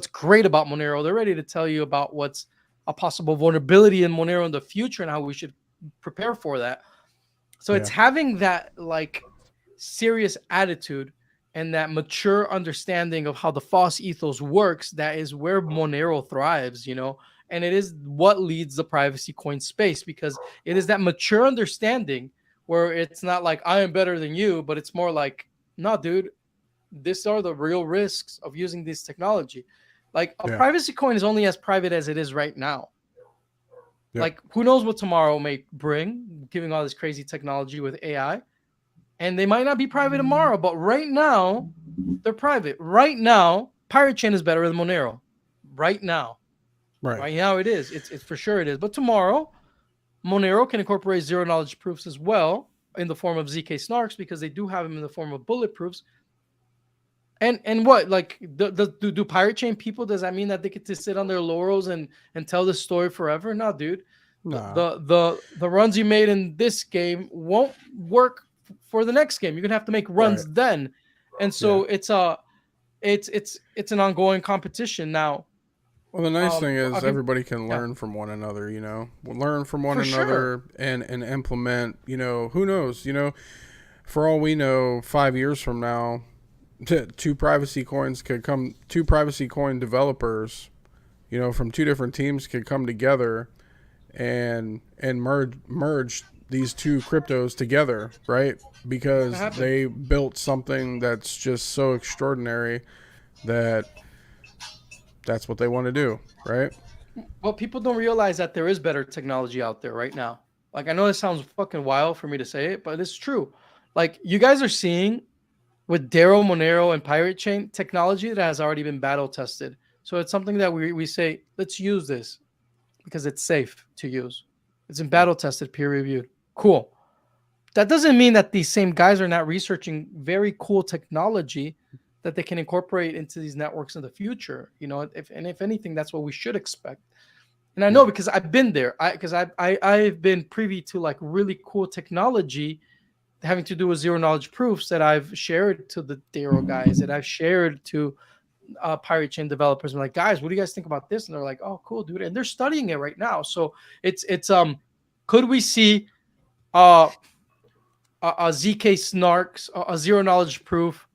great about Monero. They're ready to tell you about what's a possible vulnerability in Monero in the future and how we should prepare for that. So it's having that like serious attitude and that mature understanding of how the false ethos works. That is where Monero thrives, you know, and it is what leads the privacy coin space, because it is that mature understanding where it's not like I am better than you, but it's more like, no, dude, these are the real risks of using this technology. Like a privacy coin is only as private as it is right now. Like, who knows what tomorrow may bring, giving all this crazy technology with AI. And they might not be private tomorrow, but right now, they're private. Right now, Pirate Chain is better than Monero. Right now. Right now it is. It's for sure it is. But tomorrow, Monero can incorporate zero knowledge proofs as well in the form of ZK snarks, because they do have them in the form of bullet proofs. And what, like, do Pirate Chain people, does that mean that they get to sit on their laurels and tell this story forever? No, dude. Nah. The runs you made in this game won't work for the next game. You're gonna have to make runs then. And so it's an ongoing competition now. Well, the nice thing is everybody can learn from one another, you know, learn from one another and implement, you know, who knows, you know, for all we know, 5 years from now, two privacy coin developers, you know, from two different teams could come together and merge these two cryptos together, right? Because they built something that's just so extraordinary that that's what they want to do, right? Well, people don't realize that there is better technology out there right now. Like, I know it sounds fucking wild for me to say it, but it's true. Like, you guys are seeing with Daro, Monero, and Pirate Chain technology that has already been battle tested. So it's something that we say, let's use this because it's safe to use. It's been battle tested, peer reviewed. Cool. That doesn't mean that these same guys are not researching very cool technology that they can incorporate into these networks in the future. You know, if anything, that's what we should expect. And I know because I've been there. I've been privy to like really cool technology having to do with zero knowledge proofs that I've shared to the Daro guys, that I've shared to pirate chain developers and like, guys, what do you guys think about this? And they're like, oh, cool, dude. And they're studying it right now. So it's could we see a ZK snarks, a zero knowledge proof,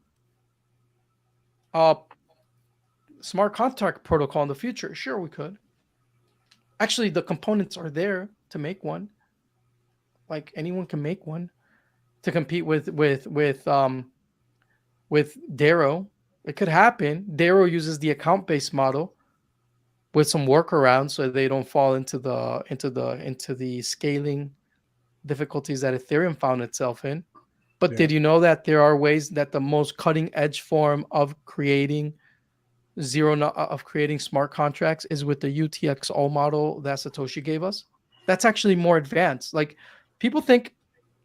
smart contract protocol in the future? Sure, we could. Actually, the components are there to make one. Like anyone can make one to compete with Darrow. It could happen. Darrow uses the account-based model with some workarounds so they don't fall into the scaling difficulties that Ethereum found itself in. But did you know that there are ways that the most cutting edge form of creating smart contracts is with the UTXO model that Satoshi gave us? That's actually more advanced. Like people think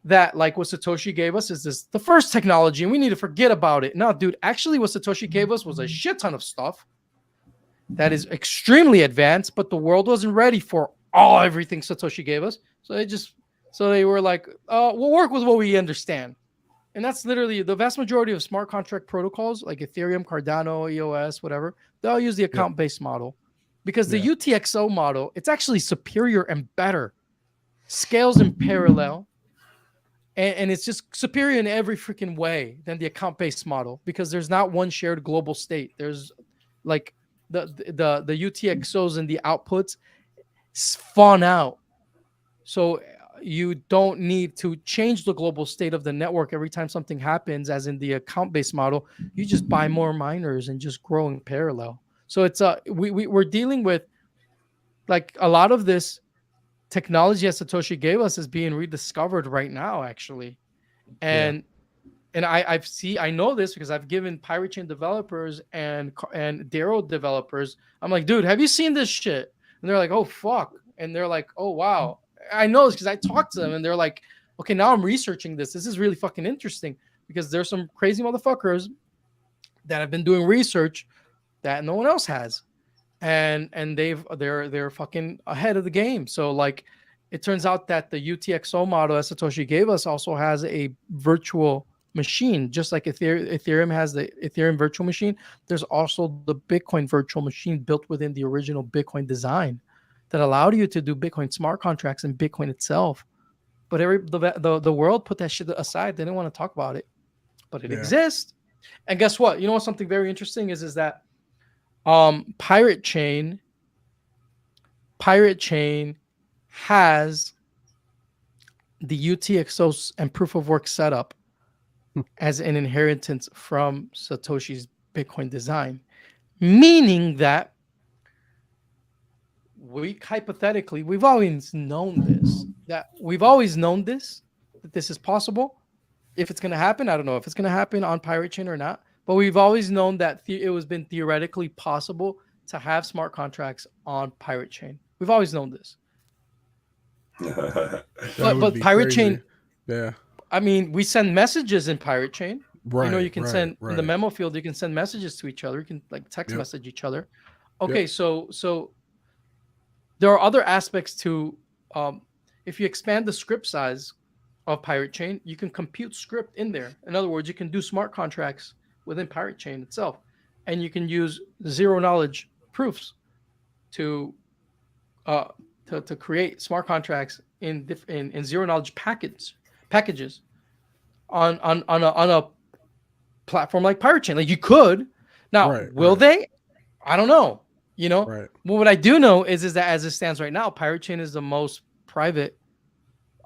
that like what Satoshi gave us is the first technology and we need to forget about it. No, dude, actually what Satoshi gave us was a shit ton of stuff that is extremely advanced, but the world wasn't ready for everything Satoshi gave us. So they were like, we'll work with what we understand. And that's literally the vast majority of smart contract protocols like Ethereum, Cardano, EOS, whatever. They'll use the account-based model because the UTXO model, it's actually superior and better, scales in parallel, and it's just superior in every freaking way than the account-based model because there's not one shared global state. There's like the UTXOs and the outputs spawn out. So you don't need to change the global state of the network every time something happens, as in the account-based model. You just buy more miners and just grow in parallel. So it's we're dealing with like a lot of this technology that Satoshi gave us is being rediscovered right now, actually. And I know this because I've given pirate chain developers and Darrow developers. I'm like, dude, have you seen this shit? And they're like, oh fuck. And they're like, oh wow. I know this because I talked to them and they're like, okay, now I'm researching this. This is really fucking interesting because there's some crazy motherfuckers that have been doing research that no one else has. And they're fucking ahead of the game. So like it turns out that the UTXO model that Satoshi gave us also has a virtual machine, just like Ethereum has the Ethereum virtual machine. There's also the Bitcoin virtual machine built within the original Bitcoin design that allowed you to do Bitcoin smart contracts and Bitcoin itself. But the world put that shit aside. They didn't want to talk about it, but it exists. And guess what? You know what? Something very interesting is that Pirate Chain has the UTXO and proof of work setup as an inheritance from Satoshi's Bitcoin design, meaning that we've always known this, that this is possible. If it's going to happen, I don't know if it's going to happen on Pirate Chain or not, but we've always known that it was been theoretically possible to have smart contracts on Pirate Chain. We've always known this. but Pirate Chain, I mean, we send messages in Pirate Chain. Right, you can send in the memo field. You can send messages to each other. You can like text message each other. Okay, so there are other aspects to. If you expand the script size of Pirate Chain, you can compute script in there. In other words, you can do smart contracts within Pirate Chain itself, and you can use zero knowledge proofs to create smart contracts in zero knowledge packages on a platform like Pirate Chain. Like you could now, will they? I don't know. You know, but what I do know is that as it stands right now, Pirate Chain is the most private,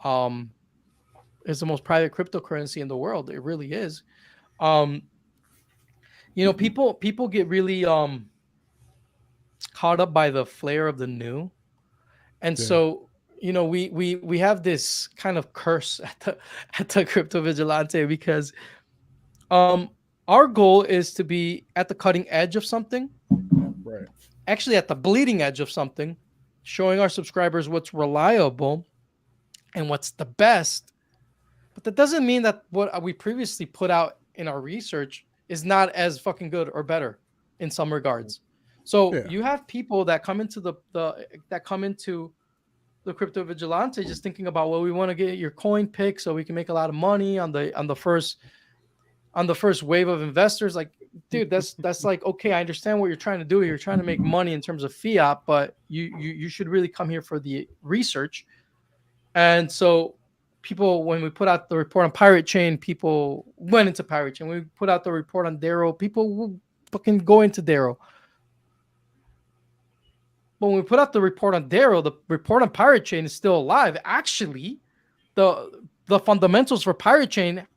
cryptocurrency in the world. It really is. You know, people get really caught up by the flair of the new, and so you know we have this kind of curse at the Crypto Vigilante because our goal is to be at the cutting edge of something. Actually at the bleeding edge of something, showing our subscribers what's reliable and what's the best. But that doesn't mean that what we previously put out in our research is not as fucking good or better in some regards. So you have people that come into the Crypto Vigilante just thinking about, well, we want to get your coin pick so we can make a lot of money on the first wave of investors. Like, dude, that's like, okay, I understand what you're trying to do. You're trying to make money in terms of fiat, but you should really come here for the research. And so people, when we put out the report on Pirate Chain, people went into Pirate Chain. When we put out the report on Darrow, people will fucking go into Darrow. But when we put out the report on Darrow, the report on Pirate Chain is still alive. Actually, the fundamentals for Pirate Chain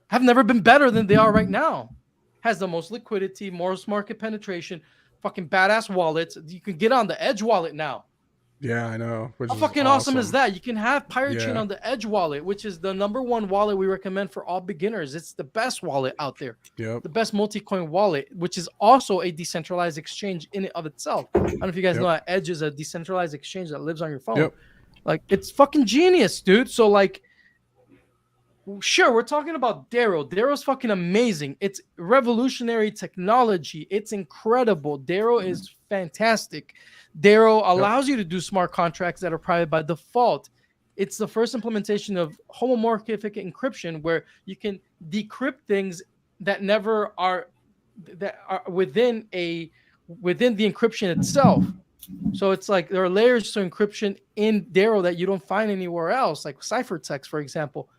have never been better than they are right now. Has the most liquidity, most market penetration, fucking badass wallets. You can get on the Edge wallet now. Yeah, I know. How fucking awesome is that? You can have Pirate Chain on the Edge wallet, which is the #1 wallet we recommend for all beginners. It's the best wallet out there. Yep. The best multi-coin wallet, which is also a decentralized exchange in and of itself. I don't know if you guys know that Edge is a decentralized exchange that lives on your phone. Yep. Like, it's fucking genius, dude. So, like, sure, we're talking about Darrow. Darrow's fucking amazing. It's revolutionary technology. It's incredible. Darrow is fantastic. Darrow allows you to do smart contracts that are private by default. It's the first implementation of homomorphic encryption, where you can decrypt things that never are within the encryption itself. So it's like there are layers to encryption in Darrow that you don't find anywhere else, like ciphertext, for example.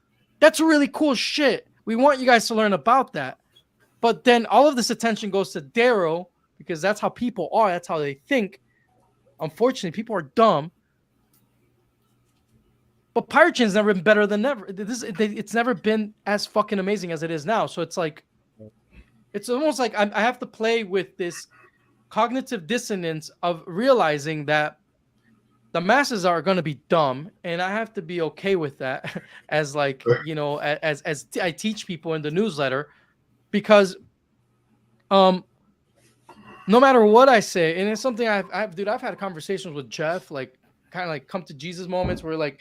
That's really cool shit. We want you guys to learn about that. But then all of this attention goes to Darrow because that's how people are. That's how they think. Unfortunately, people are dumb. But Pirate Chain's never been better than ever. It's never been as fucking amazing as it is now. So it's like, it's almost like I have to play with this cognitive dissonance of realizing that the masses are going to be dumb, and I have to be okay with that as, like, you know, as I teach people in the newsletter, because no matter what I say, and it's something I've had conversations with Jeff, like, kind of like come to Jesus moments where, like,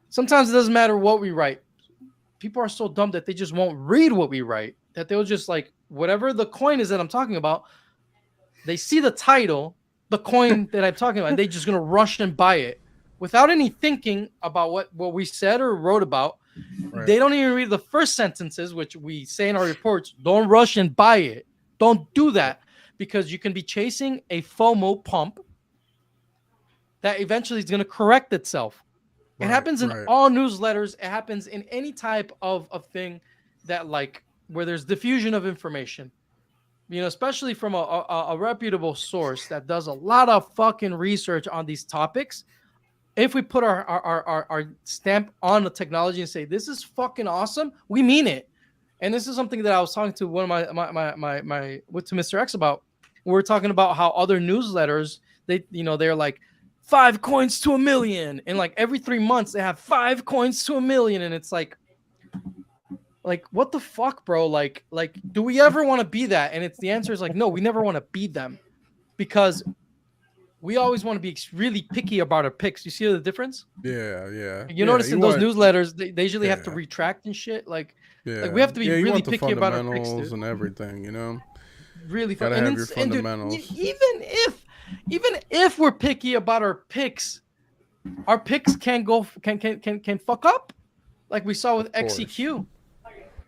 sometimes it doesn't matter what we write. People are so dumb that they just won't read what we write, that they'll just, like, whatever the coin is that I'm talking about, they see the title, the coin that I'm talking about, and they're just going to rush and buy it without any thinking about what we said or wrote about. Right. They don't even read the first sentences, which we say in our reports. Don't rush and buy it. Don't do that, because you can be chasing a FOMO pump that eventually is going to correct itself. Right, it happens in all newsletters. It happens in any type of thing that, like, where there's diffusion of information. You know, especially from a reputable source that does a lot of fucking research on these topics. If we put our stamp on the technology and say, this is fucking awesome, we mean it. And this is something that I was talking to one of to Mr. X about. We were talking about how other newsletters, they're like 5 coins to 1 million. And like every 3 months they have 5 coins to 1 million. And it's like, what the fuck, bro? Like, do we ever want to be that? And the answer is like, no, we never want to be them, because we always want to be really picky about our picks. You see the difference? Yeah. You notice in those newsletters, they usually have to retract and shit. Like we have to be really picky about our picks, dude. And everything, you know? Really gotta have your fundamentals. And dude, even if we're picky about our picks can fuck up, like we saw with XEQ.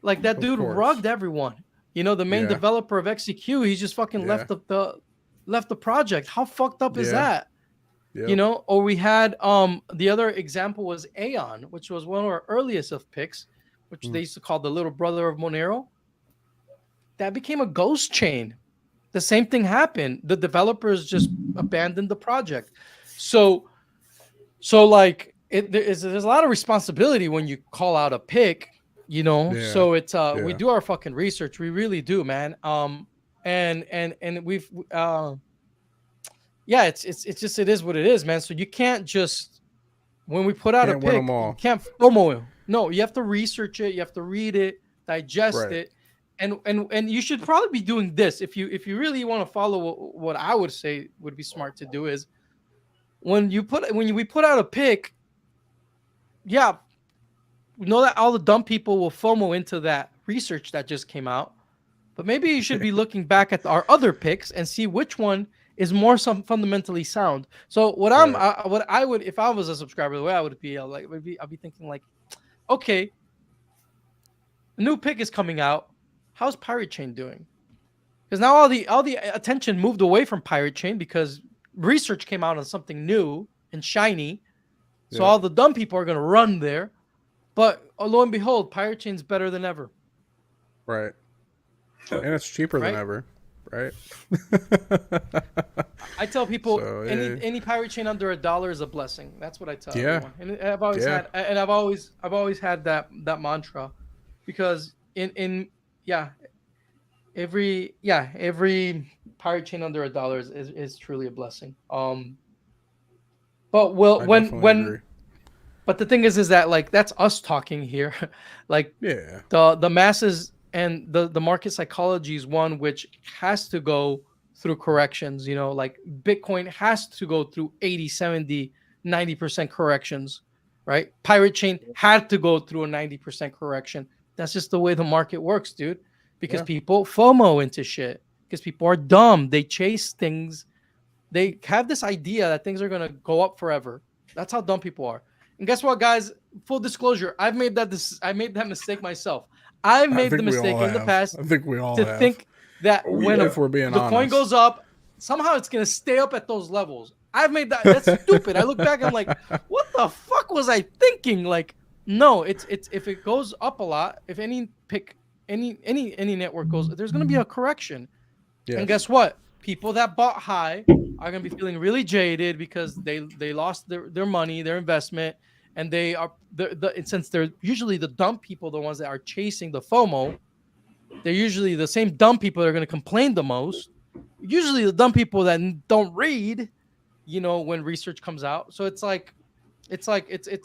Like that dude rugged everyone. You know, the main developer of XEQ, he just fucking left the project. How fucked up is that? Yep. You know, or we had the other example was Aeon, which was one of our earliest of picks, which they used to call the little brother of Monero. That became a ghost chain. The same thing happened. The developers just abandoned the project. So like there's a lot of responsibility when you call out a pick. You know, so it's we do our fucking research. We really do, man. And we've it's just, it is what it is, man. So you can't just, when we put out a pick, you can't FOMO. No, you have to research it, you have to read it, digest it, and you should probably be doing this if you really want to follow what I would say would be smart to do is when we put out a pick, we know that all the dumb people will FOMO into that research that just came out, but maybe you should be looking back at our other picks and see which one is more fundamentally sound. So what I would, if I was a subscriber, the way I would be, I'll be thinking like, okay, a new pick is coming out. How's Pirate Chain doing? because now all the attention moved away from Pirate Chain because research came out on something new and shiny. So all the dumb people are gonna run there. But lo and behold, Pirate Chain's better than ever. Right. And it's cheaper than ever. Right. I tell people any Pirate Chain under $1 is a blessing. That's what I tell everyone. And I've always had that mantra, because every Pirate Chain under $1 is truly a blessing. But but the thing is that, like, that's us talking here. Like, the masses and the market psychology is one which has to go through corrections. You know, like Bitcoin has to go through 80, 70, 90% corrections, right? Pirate Chain had to go through a 90% correction. That's just the way the market works, dude. Because people FOMO into shit. Because people are dumb. They chase things. They have this idea that things are going to go up forever. That's how dumb people are. And guess what, guys? Full disclosure, I made that mistake myself. I've made the mistake in the past. I think we all to think that when if we're being the honest, coin goes up, somehow it's going to stay up at those levels. I've made that. That's stupid. I look back and I'm like, what the fuck was I thinking? Like, no, it's if it goes up a lot, if any network goes, there's going to be a correction. Yes. And guess what? People that bought high are going to be feeling really jaded because they lost their money, their investment, and they are since they're usually the dumb people, the ones that are chasing the FOMO. They're usually the same dumb people that are going to complain the most. Usually the dumb people that don't read, you know, when research comes out. So it's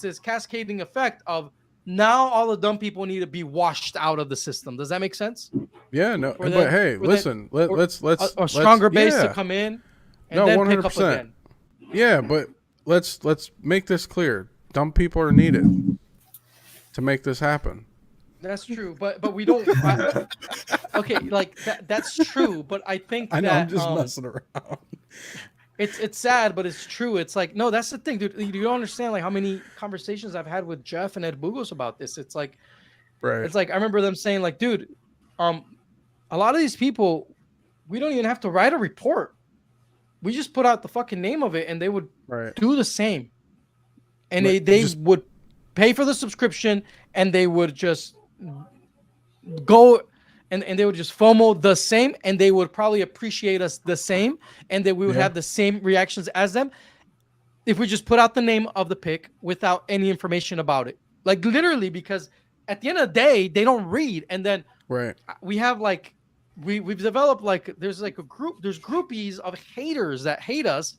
this cascading effect of now all the dumb people need to be washed out of the system. Does that make sense? Yeah, no. But hey, listen, let's a stronger base to come in and then 100%. Pick up again. Yeah, but let's make this clear. Dumb people are needed to make this happen. That's true, but we don't. Okay, like that's true, but I think I know I'm just messing around. It's sad, but it's true. It's like, no, that's the thing, dude. You don't understand like how many conversations I've had with Jeff and Ed Bugos about this. It's like, It's like I remember them saying, like, dude, a lot of these people, we don't even have to write a report. We just put out the fucking name of it, and they would do the same. And they would pay for the subscription, and they would just go and they would just FOMO the same, and they would probably appreciate us the same, and that we would have the same reactions as them if we just put out the name of the pick without any information about it. Like, literally, because at the end of the day, they don't read. And then we have like we've developed like there's groupies of haters that hate us,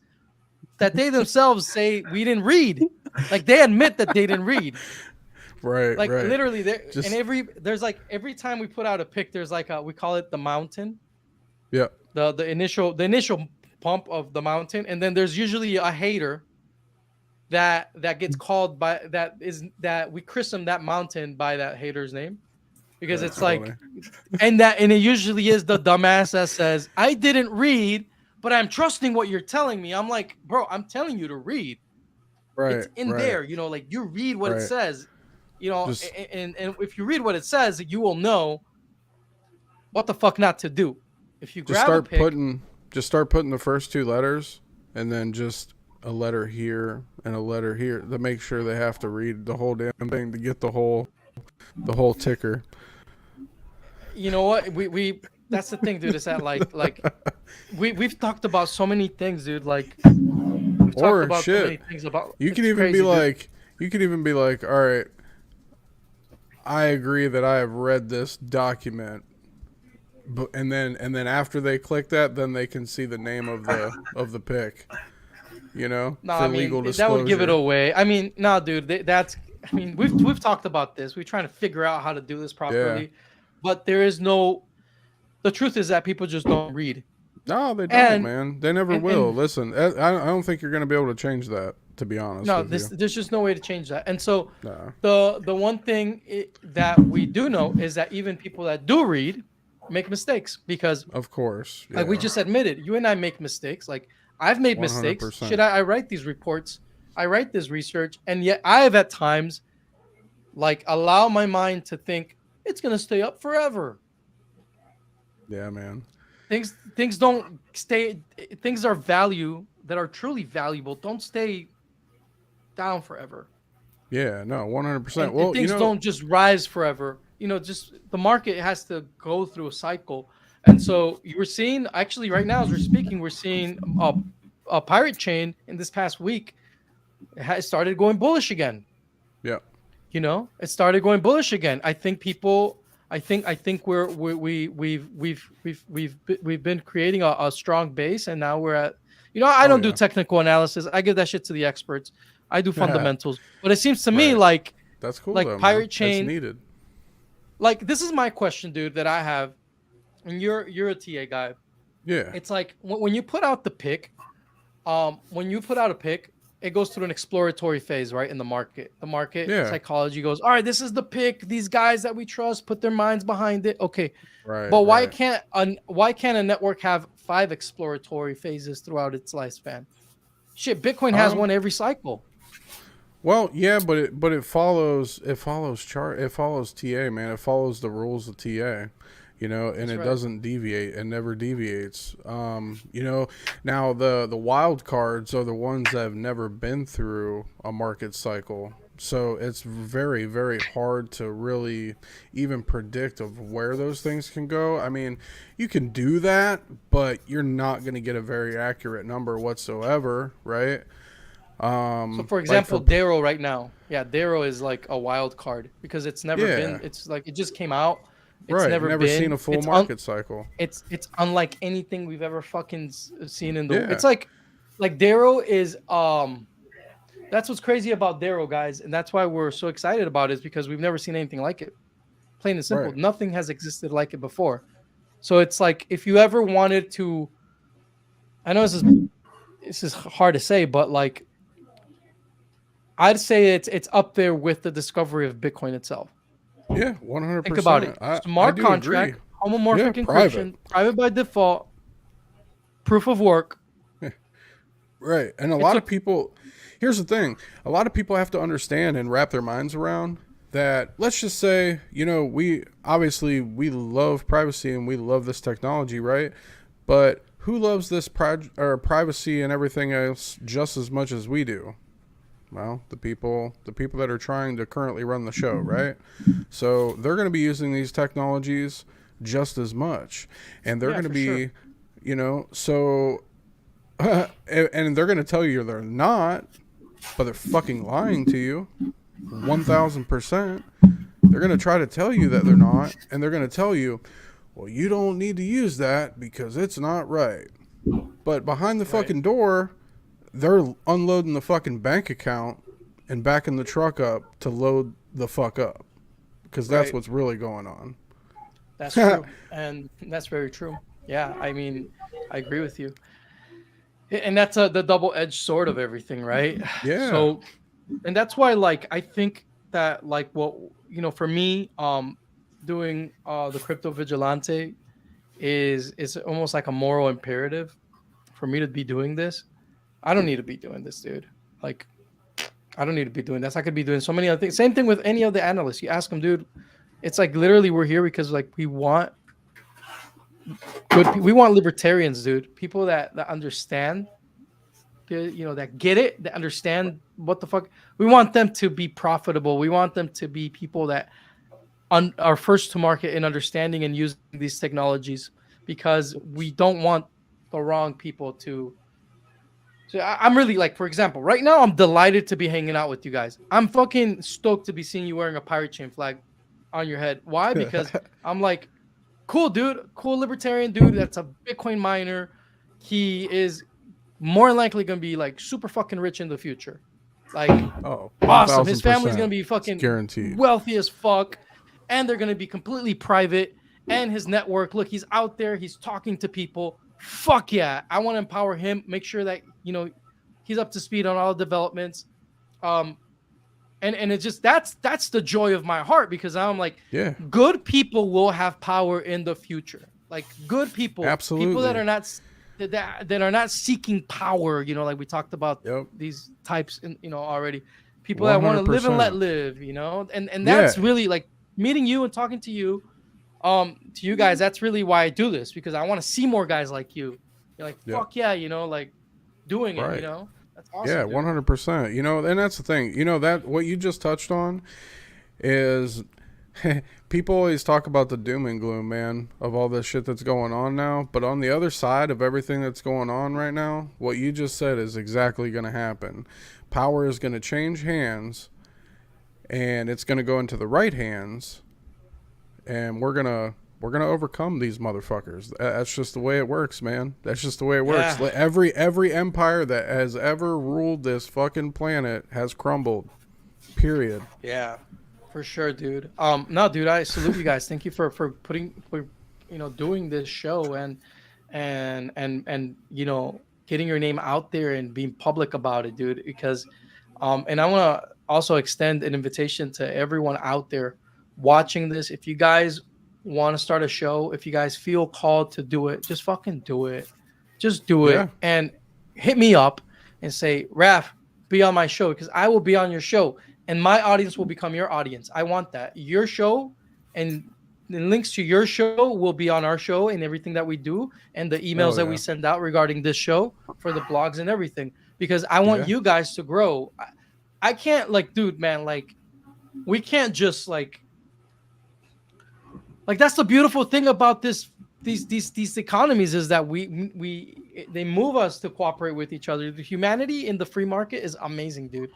that they themselves say we didn't read. Like, they admit that they didn't read. Like literally, there's like every time we put out a pick, there's like we call it the mountain. Yeah. The initial pump of the mountain, and then there's usually a hater that gets called by that we christen that mountain by that hater's name, because it's funny. Like, and it usually is the dumbass that says, I didn't read, but I'm trusting what you're telling me. I'm like, bro, I'm telling you to read. It's in there, you know, like, you read what it says, you know, and if you read what it says, you will know what the fuck not to do. If you grab a pick, start putting the first two letters, and then just a letter here and a letter here to make sure they have to read the whole damn thing to get the whole ticker. You know what? We that's the thing, dude. Is that like we've talked about so many things, dude. Like, we've talked about so many things about. You could even be like, all right, I agree that I have read this document, but and then after they click that, then they can see the name of the pick. You know, no, I mean, that would give it away. I mean, no, dude, we've talked about this. We're trying to figure out how to do this properly, but there is no. The truth is that people just don't read. No, they don't, man. They never will. Listen, I don't think you're going to be able to change that, to be honest. No, there's just no way to change that. And so the one thing that we do know is that even people that do read make mistakes, because of course, like we just admitted, you and I make mistakes. Like, I've made 100%. Mistakes. Should I write these reports? I write this research, and yet I have at times like allow my mind to think it's going to stay up forever. Yeah, man. things don't stay. Things are that are truly valuable don't stay down forever. Yeah, no, 100%. And Well, things don't just rise forever. Just the market has to go through a cycle. And so you were seeing, actually, right now as we're speaking, we're seeing a pirate chain in this past week. It has started going bullish again. yeah. It started going bullish again. I think people. I think we've been creating a strong base, and now we're at. I don't do technical analysis. I give that shit to the experts. I do fundamentals. But it seems to me like that's cool. Like though, pirate man. chain. That's needed. Like, this is my question, dude, that I have, and you're a TA guy. Yeah. It's like when you put out the pick, when you put out a pick, it goes through an exploratory phase, right? In the market, psychology goes, all right, this is the pick. These guys that we trust put their minds behind it. Okay. Right. But why can't a network have 5 exploratory phases throughout its lifespan? Shit, Bitcoin has one every cycle. Well, yeah, but it follows TA, man. It follows the rules of TA, and That's it right. doesn't deviate and never deviates. Now the wild cards are the ones that have never been through a market cycle. So it's very, very hard to really even predict of where those things can go. I mean, you can do that, but you're not going to get a very accurate number whatsoever, right? So for example, Darrow right now, Darrow is like a wild card because it's never been. It's like it just came out. It's never been. Seen a full market cycle. It's unlike anything we've ever fucking seen in the. Yeah. It's like Darrow is That's what's crazy about Darrow, guys, and that's why we're so excited about it, is because we've never seen anything like it. Plain and simple, right. Nothing has existed like it before. So it's like if you ever wanted to, I know this is hard to say, but like. I'd say it's up there with the discovery of Bitcoin itself. Yeah, 100%. Think about it. Smart contract, homomorphic encryption, private by default, proof of work. Right. And a lot of people, here's the thing. A lot of people have to understand and wrap their minds around that. Let's just say, we love privacy and we love this technology, right? But who loves this privacy and everything else just as much as we do? Well, the people that are trying to currently run the show, right? So they're going to be using these technologies just as much, and they're going to be, so, and they're going to tell you they're not, but they're fucking lying to you, 1,000%. They're going to try to tell you that they're not, and they're going to tell you, well, you don't need to use that because it's not right. But behind the fucking door, they're unloading the fucking bank account and backing the truck up to load the fuck up, because that's what's really going on. That's true. And that's very true. Yeah, I mean, I agree with you. And that's the double-edged sword of everything, right? Yeah. So, and that's why, like, I think that, like, for me, doing the Crypto Vigilante is almost like a moral imperative for me to be doing this. I don't need to be doing this, dude. Like, I don't need to be doing this. I could be doing so many other things. Same thing with any of the analysts. You ask them, dude. It's like literally we're here because like we want libertarians, dude. People that understand, that get it, that understand what the fuck. We want them to be profitable. We want them to be people that are first to market in understanding and using these technologies, because we don't want the wrong people to. So I'm really, like, for example, right now I'm delighted to be hanging out with you guys. I'm fucking stoked to be seeing you wearing a pirate chain flag on your head. Why? Because I'm like, cool dude, cool libertarian dude that's a Bitcoin miner. He is more likely going to be like super fucking rich in the future. Like, awesome. His family's going to be fucking guaranteed wealthy as fuck. And they're going to be completely private. And his network, look, he's out there. He's talking to people. Fuck yeah. I want to empower him. Make sure that, he's up to speed on all developments. And it's just, that's the joy of my heart, because I'm like, good people will have power in the future. Like, good people, absolutely. People that are not seeking power, like we talked about these types, already. People 100%. That want to live and let live, and that's really like meeting you and talking to you. to you guys, that's really why I do this, because I want to see more guys like you. You're like, Yeah. fuck yeah, like doing it, Right. That's awesome. Yeah, Dude. 100%. And that's the thing. That what you just touched on is people always talk about the doom and gloom, man, of all this shit that's going on now. But on the other side of everything that's going on right now, what you just said is exactly going to happen. Power is going to change hands, and it's going to go into the right hands, and we're gonna overcome these motherfuckers. That's just the way it works, man. That's just the way it works. Yeah. Every empire that has ever ruled this fucking planet has crumbled. Period. Yeah, for sure, dude. No, dude, I salute you guys. Thank you for doing this show and getting your name out there and being public about it, dude. Because and I want to also extend an invitation to everyone out there watching this. If you guys want to start a show, if you guys feel called to do it, just fucking do it. Just do Yeah. it and hit me up and say, Raf, be on my show, because I will be on your show and my audience will become your audience. I want that. Your show and the links to your show will be on our show and everything that we do, and the emails that we send out regarding this show for the blogs and everything, because I want you guys to grow. I can't, like, dude, man, like, we can't just like that's the beautiful thing about these economies, is that they move us to cooperate with each other. The humanity in the free market is amazing, dude.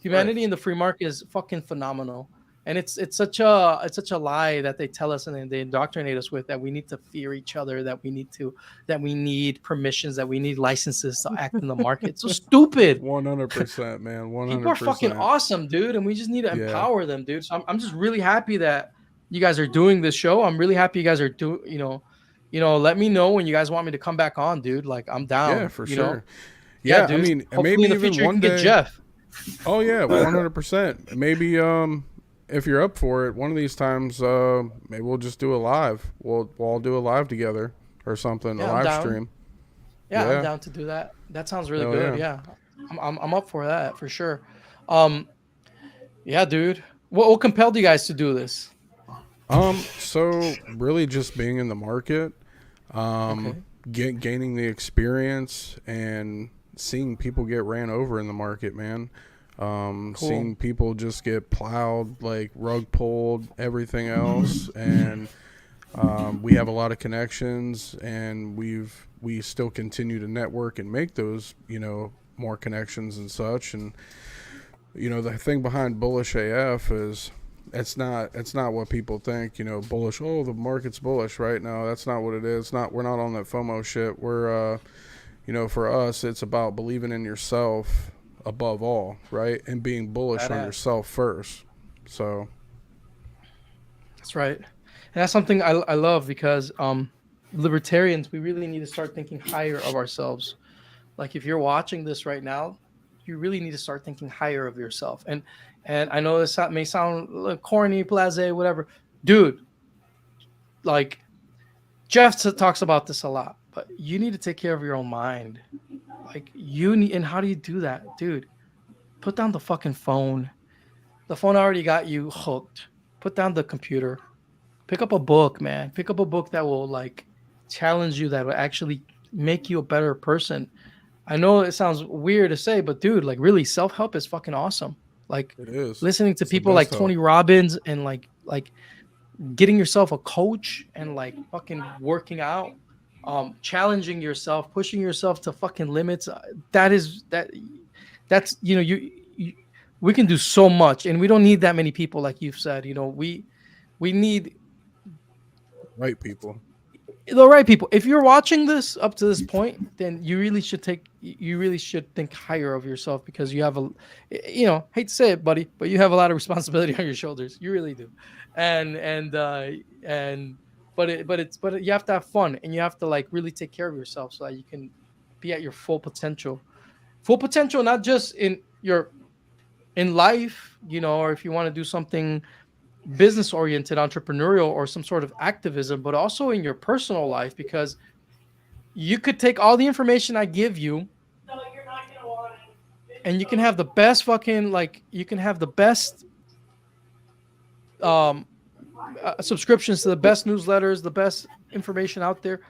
Humanity in the free market is fucking phenomenal. And it's such a lie that they tell us and they indoctrinate us with, that we need to fear each other, that we need permissions, that we need licenses to act in the market. It's so stupid. 100%, man. 100%. People are fucking awesome, dude, and we just need to empower them, dude. So I'm just really happy that you guys are doing this show. I'm really happy you guys are let me know when you guys want me to come back on, dude. Like, I'm down. Yeah, for sure. Yeah, dude. I mean, hopefully maybe in the even future one you can day. get Jeff. Oh yeah, 100%. Maybe if you're up for it, one of these times, maybe we'll just do a live. We'll all do a live together or something, a live stream. Yeah, I'm down to do that. That sounds really good. Yeah, I'm up for that for sure. Yeah, dude. What compelled you guys to do this? So really just being in the market, gaining the experience and seeing people get ran over in the market, man. Seeing people just get plowed, like rug pulled, everything else. And we have a lot of connections, and we still continue to network and make those, more connections and such. And, the thing behind BullishAF is it's not what people think, bullish. Oh, the market's bullish right now. That's not what it is. We're not on that FOMO shit. We're, for us, it's about believing in yourself above all, right? And being bullish on yourself first. So that's right. And that's something I love, because libertarians, we really need to start thinking higher of ourselves. Like, if you're watching this right now, you really need to start thinking higher of yourself. And I know this may sound corny, blasé, whatever. Dude, like, Jeff talks about this a lot, but you need to take care of your own mind. Like, and how do you do that? Dude, put down the fucking phone. The phone already got you hooked. Put down the computer. Pick up a book, man. Pick up a book that will, like, challenge you, that will actually make you a better person. I know it sounds weird to say, but dude, like, really, self-help is fucking awesome. Like, it is. Listening to people like Tony Robbins, and like getting yourself a coach, and like fucking working out, challenging yourself, pushing yourself to fucking limits. That's we can do so much, and we don't need that many people, like you've said. We need right people. The right people. If you're watching this up to this point, then you really should think higher of yourself, because you have hate to say it, buddy, but you have a lot of responsibility on your shoulders. You really do. But you have to have fun, and you have to, like, really take care of yourself, so that you can be at your full potential, not just in life, or if you want to do something business oriented, entrepreneurial, or some sort of activism, but also in your personal life, because you could take all the information I give you, and you can have the best fucking, like, you can have the best subscriptions to the best newsletters, the best information out there.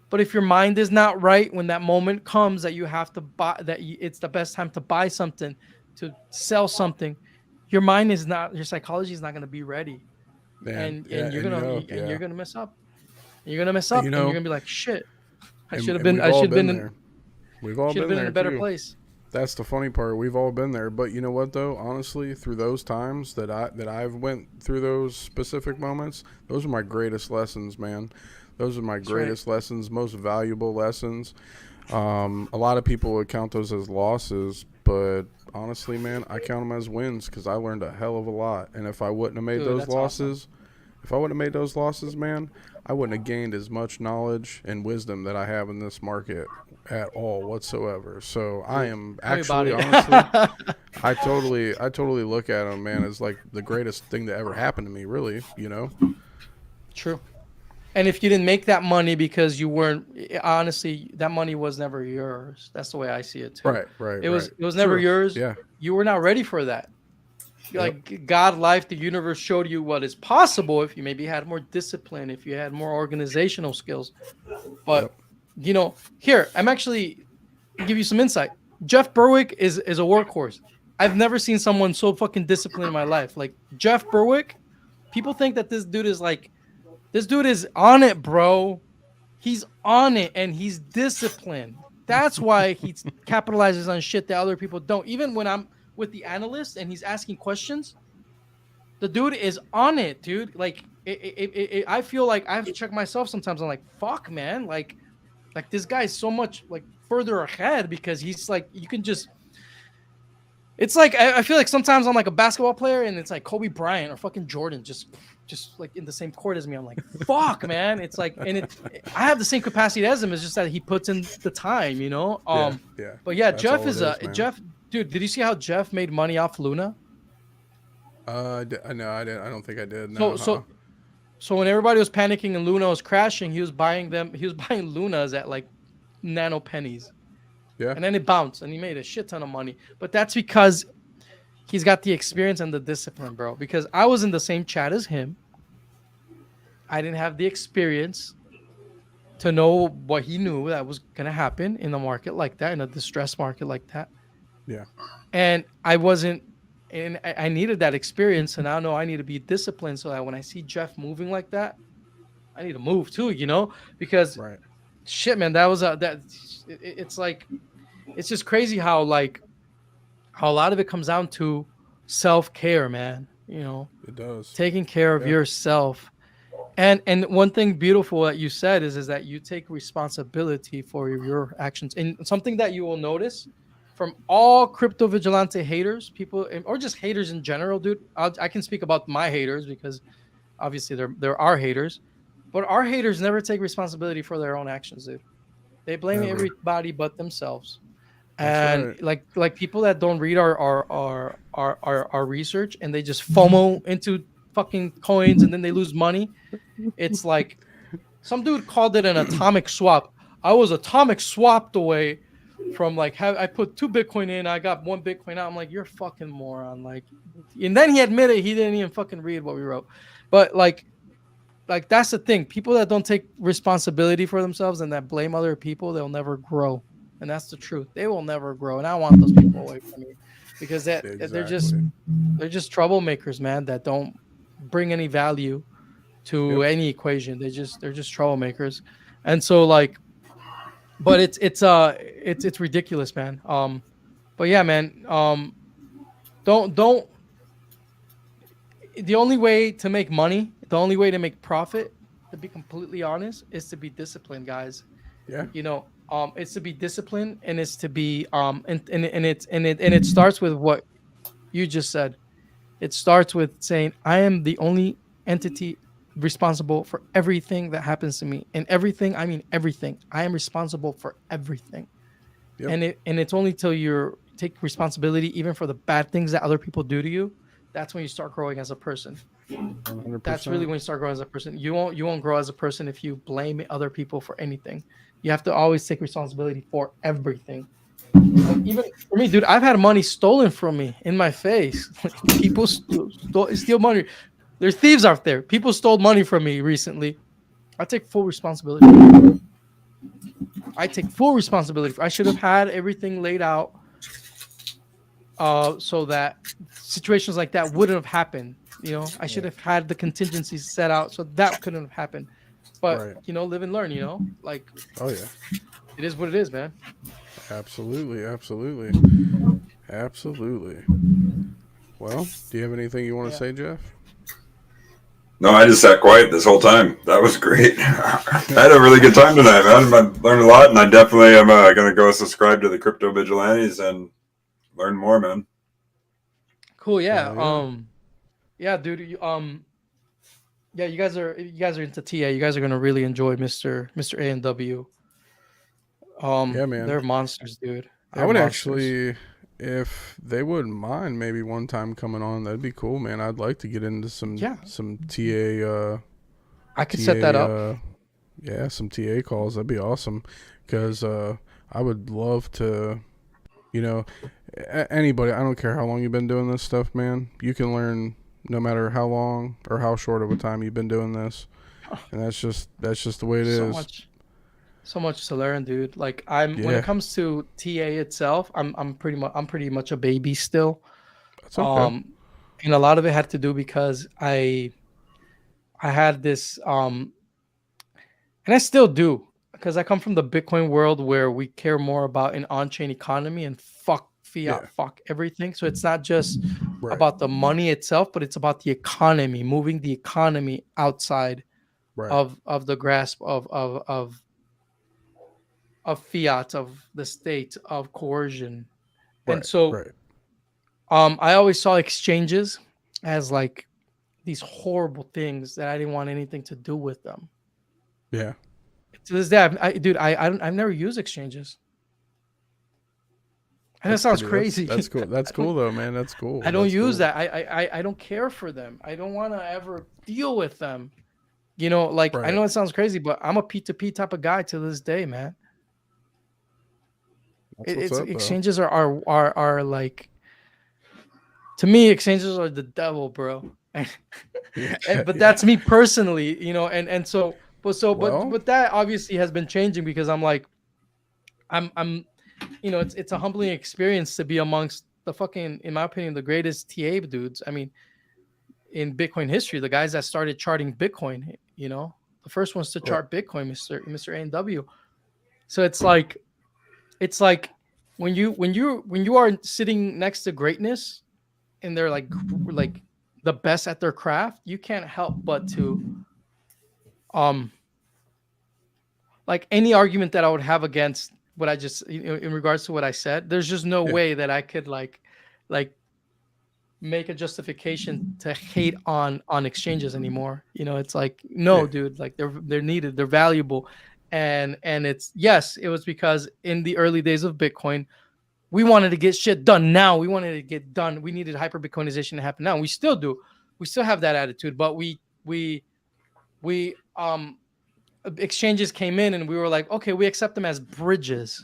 But if your mind is not right when that moment comes that you have to buy, it's the best time to buy something, to sell something, your mind is not, your psychology is not going to be ready, and you're gonna mess up. You're gonna mess up, and you're gonna be like, shit, I should have been there. We've all been in a better too. place. That's the funny part. We've all been there. But you know what, though? Honestly, through those times that I've went through those specific moments, those are my greatest lessons, man. Those are my greatest lessons, most valuable lessons. A lot of people would count those as losses, but honestly, man, I count them as wins because I learned a hell of a lot. And if I wouldn't have made those losses, man, I wouldn't have gained as much knowledge and wisdom that I have in this market at all whatsoever. So I am actually, honestly, I totally look at them, man, as like the greatest thing that ever happened to me, really, you know? True. And if you didn't make that money because you weren't, honestly, that money was never yours. That's the way I see it too. Right. It was never yours. Yeah. You were not ready for that. Like God, life, the universe showed you what is possible if you maybe had more discipline, if you had more organizational skills. But you know, here I'm actually give you some insight. Jeff Berwick is a workhorse. I've never seen someone so fucking disciplined in my life. Like Jeff Berwick, people think that this dude is on it, bro. He's on it and he's disciplined. That's why he capitalizes on shit that other people don't. Even when I'm with the analyst and he's asking questions, the dude is on it, dude. Like I feel like I have to check myself sometimes. I'm like, fuck, man. Like this guy's so much like further ahead because he's like, you can just. It's like I feel like sometimes I'm like a basketball player and it's like Kobe Bryant or fucking Jordan just like in the same court as me. I'm like, fuck, man. It's like, and I have the same capacity as him. It's just that he puts in the time, you know. But yeah, Jeff is Jeff. Dude, did you see how Jeff made money off Luna? No, I didn't. I don't think I did. No. So when everybody was panicking and Luna was crashing, he was buying Lunas at like nano pennies. Yeah. And then it bounced and he made a shit ton of money. But that's because he's got the experience and the discipline, bro. Because I was in the same chat as him. I didn't have the experience to know what he knew that was going to happen in a market like that, in a distressed market like that. Yeah. And I wasn't, and I needed that experience. And now I know I need to be disciplined so that when I see Jeff moving like that, I need to move too, you know, because shit, man, it's like, it's just crazy how a lot of it comes down to self-care, man, you know, it does, taking care of yourself. And one thing beautiful that you said is that you take responsibility for your actions. And something that you will notice from all Crypto Vigilante haters, people, or just haters in general, dude. I can speak about my haters because obviously there are haters, but our haters never take responsibility for their own actions, dude. They blame everybody but themselves. And like people that don't read our research and they just FOMO into fucking coins and then they lose money. It's like some dude called it an atomic swap. I was atomic swapped away from like I put 2 Bitcoin in, I got 1 Bitcoin out. I'm like, you're a fucking moron. Like, and then he admitted he didn't even fucking read what we wrote. But like that's the thing. People that don't take responsibility for themselves and that blame other people, they'll never grow. And that's the truth. They will never grow. And I want those people away from me because they're just troublemakers, man, that don't bring any value to any equation. They're just troublemakers. And so like, but it's ridiculous, man. But yeah, man, don't the only way to make money, the only way to make profit, to be completely honest, is to be disciplined, guys. Yeah. You know, it's to be disciplined, and it's to be and it starts with what you just said. It starts with saying, I am the only entity responsible for everything that happens to me. And everything, I mean everything. I am responsible for everything. Yep. And it's only till you take responsibility even for the bad things that other people do to you, that's when you start growing as a person. 100%. That's really when you start growing as a person. You won't grow as a person if you blame other people for anything. You have to always take responsibility for everything. Like even for me, dude, I've had money stolen from me in my face. People steal money. There's thieves out there. People stole money from me recently. I take full responsibility. I take full responsibility. I should have had everything laid out so that situations like that wouldn't have happened. You know, I should have had the contingencies set out so that couldn't have happened. But Right. you know, live and learn. You know, like Oh yeah. it is what it is, man. Absolutely. Well, do you have anything you want to say, Jeff? No, I just sat quiet this whole time. That was great. I had a really good time tonight, man. I learned a lot, and I definitely am going to go subscribe to the Crypto Vigilantes and learn more, man. Cool. Yeah. Yeah. Yeah, dude. Yeah, you guys are into TA. You guys are gonna really enjoy Mr. A and W. Yeah, man. They're monsters, dude. They're I would monsters. actually, if they wouldn't mind, maybe one time coming on, that'd be cool, man. I'd like to get into some TA. I could set that up. Yeah, some TA calls. That'd be awesome. Because I would love to, you know, anybody. I don't care how long you've been doing this stuff, man. You can learn no matter how long or how short of a time you've been doing this, and that's just the way it is. So much to learn, dude. Like when it comes to TA itself, I'm pretty much a baby still. That's okay. And a lot of it had to do because I had this and I still do, because I come from the Bitcoin world where we care more about an on-chain economy and fuck fiat, fuck everything. So it's not just about the money itself, but it's about the economy, moving the economy outside of the grasp of fiat, of the state, of coercion. And so I always saw exchanges as like these horrible things that I didn't want anything to do with them. Yeah. To this day, I've never used exchanges. And that sounds crazy. That's cool. That's cool though, man. That's cool. I don't use that. I don't care for them. I don't want to ever deal with them. You know, like I know it sounds crazy, but I'm a P2P type of guy to this day, man. Exchanges are like, to me, exchanges are the devil, bro. But that's me personally, you know, and so but that obviously has been changing because I'm like, I'm you know, it's a humbling experience to be amongst the fucking, in my opinion, the greatest TA dudes. I mean, in Bitcoin history, the guys that started charting Bitcoin, you know, the first ones to chart Bitcoin, Mr. A and W. So it's like when you are sitting next to greatness and they're like the best at their craft, you can't help but to like any argument that I would have against what I just, you know, in regards to what I said, there's just no way that I could like make a justification to hate on exchanges anymore. You know, it's like, no, dude, like they're needed, they're valuable. And it's, yes, it was because in the early days of Bitcoin, we wanted to get shit done now. We wanted to get done. We needed hyper Bitcoinization to happen now. And we still do. We still have that attitude, but we exchanges came in and we were like, okay, we accept them as bridges,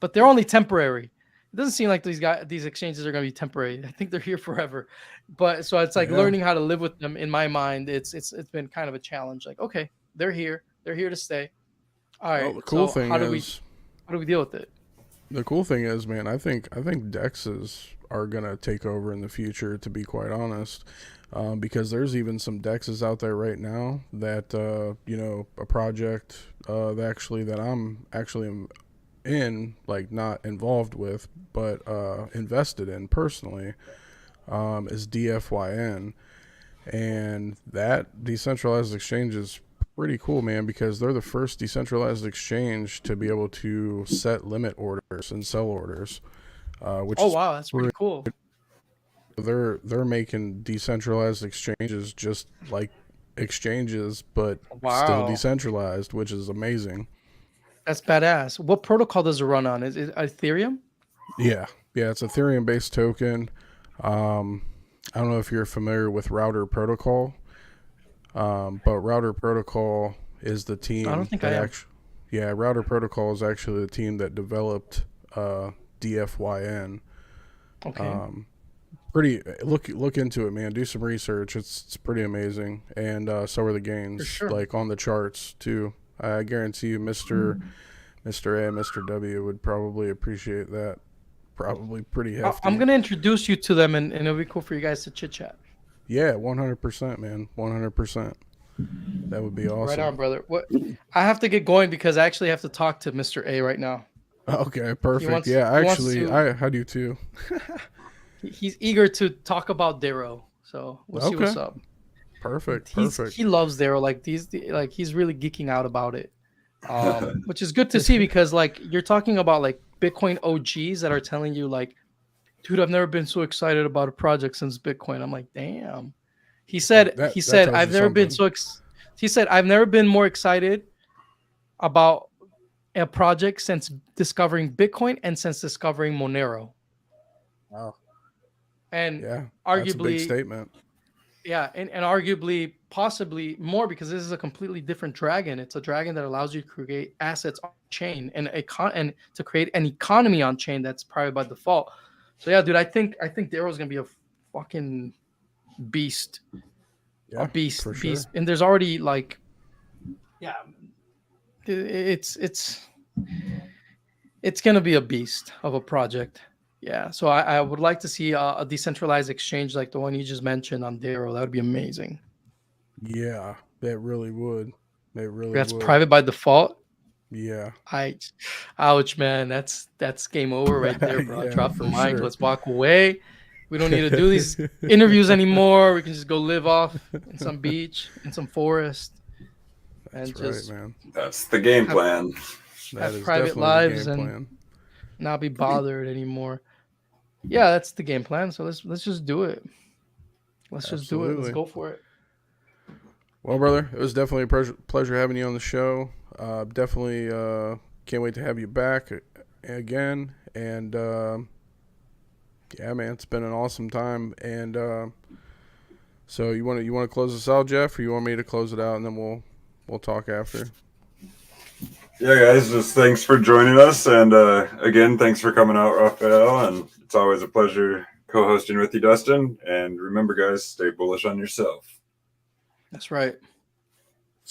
but they're only temporary. It doesn't seem like these exchanges are going to be temporary. I think they're here forever. But so it's like learning how to live with them. In my mind, it's been kind of a challenge. Like, okay, they're here to stay. All right. Well, the cool thing how do we deal with it? The cool thing is, man, I think DEXs are gonna take over in the future, to be quite honest, because there's even some DEXs out there right now that you know, a project that I'm actually in, like not involved with, but invested in personally, is DFYN, and that decentralized exchange is pretty cool, man, because they're the first decentralized exchange to be able to set limit orders and sell orders. Which wow, that's pretty cool. They're making decentralized exchanges just like exchanges, but still decentralized, which is amazing. That's badass. What protocol does it run on? Is it Ethereum? Yeah, it's Ethereum based token. I don't know if you're familiar with Router Protocol. But Router Protocol is the team. I don't think I am. Router Protocol is actually the team that developed DFYN. Okay. pretty look into it, man. Do some research. It's pretty amazing, and so are the gains, sure. like on the charts too. I guarantee you, Mister A, Mr. W would probably appreciate that. Probably pretty hefty. I'm gonna introduce you to them, and it'll be cool for you guys to chit chat. Yeah, 100%, man. 100%. That would be awesome. Right on, brother. What? I have to get going because I actually have to talk to Mr. A right now. Okay, perfect. wants- Yeah, he wants actually, to- I do too. He's eager to talk about Darrow, so we'll see what's Okay. up. Perfect. He loves Darrow. Like he's really geeking out about it, which is good to see because like you're talking about like Bitcoin OGs that are telling you like, dude, I've never been so excited about a project since Bitcoin. I'm like, damn. He said That he said tells I've you never been something. he said I've never been more excited about a project since discovering Bitcoin and since discovering Monero. Wow. And Yeah, that's a big arguably, statement. yeah, and arguably possibly more because this is a completely different dragon. It's a dragon that allows you to create assets on chain and and to create an economy on chain that's private by default. So yeah, dude, I think Darrow's gonna be a fucking beast. Yeah, A beast, for beast. sure. And there's already like, yeah, it's gonna be a beast of a project. Yeah, so I would like to see a decentralized exchange like the one you just mentioned on Darrow. That would be amazing. Yeah, that really would. That really That's would. private by default. Yeah. Ouch, man. That's game over right there, bro. Yeah, Drop the for mic. sure. Let's walk away. We don't need to do these interviews anymore. We can just go live off in some beach, in some forest, and That's just right, man. That's the game plan. That have is private definitely lives the game and plan. not be bothered anymore. Yeah, that's the game plan. So let's just do it. Let's just do it. Let's Absolutely. go for it. Well, brother, it was definitely a pleasure having you on the show. Definitely can't wait to have you back again. And yeah, man, it's been an awesome time. And so you want to close this out, Jeff, or you want me to close it out and then we'll talk after? Yeah, guys, just thanks for joining us. And again, thanks for coming out, Rafael. And it's always a pleasure co-hosting with you, Dustin. And remember, guys, stay bullish on yourself. That's right.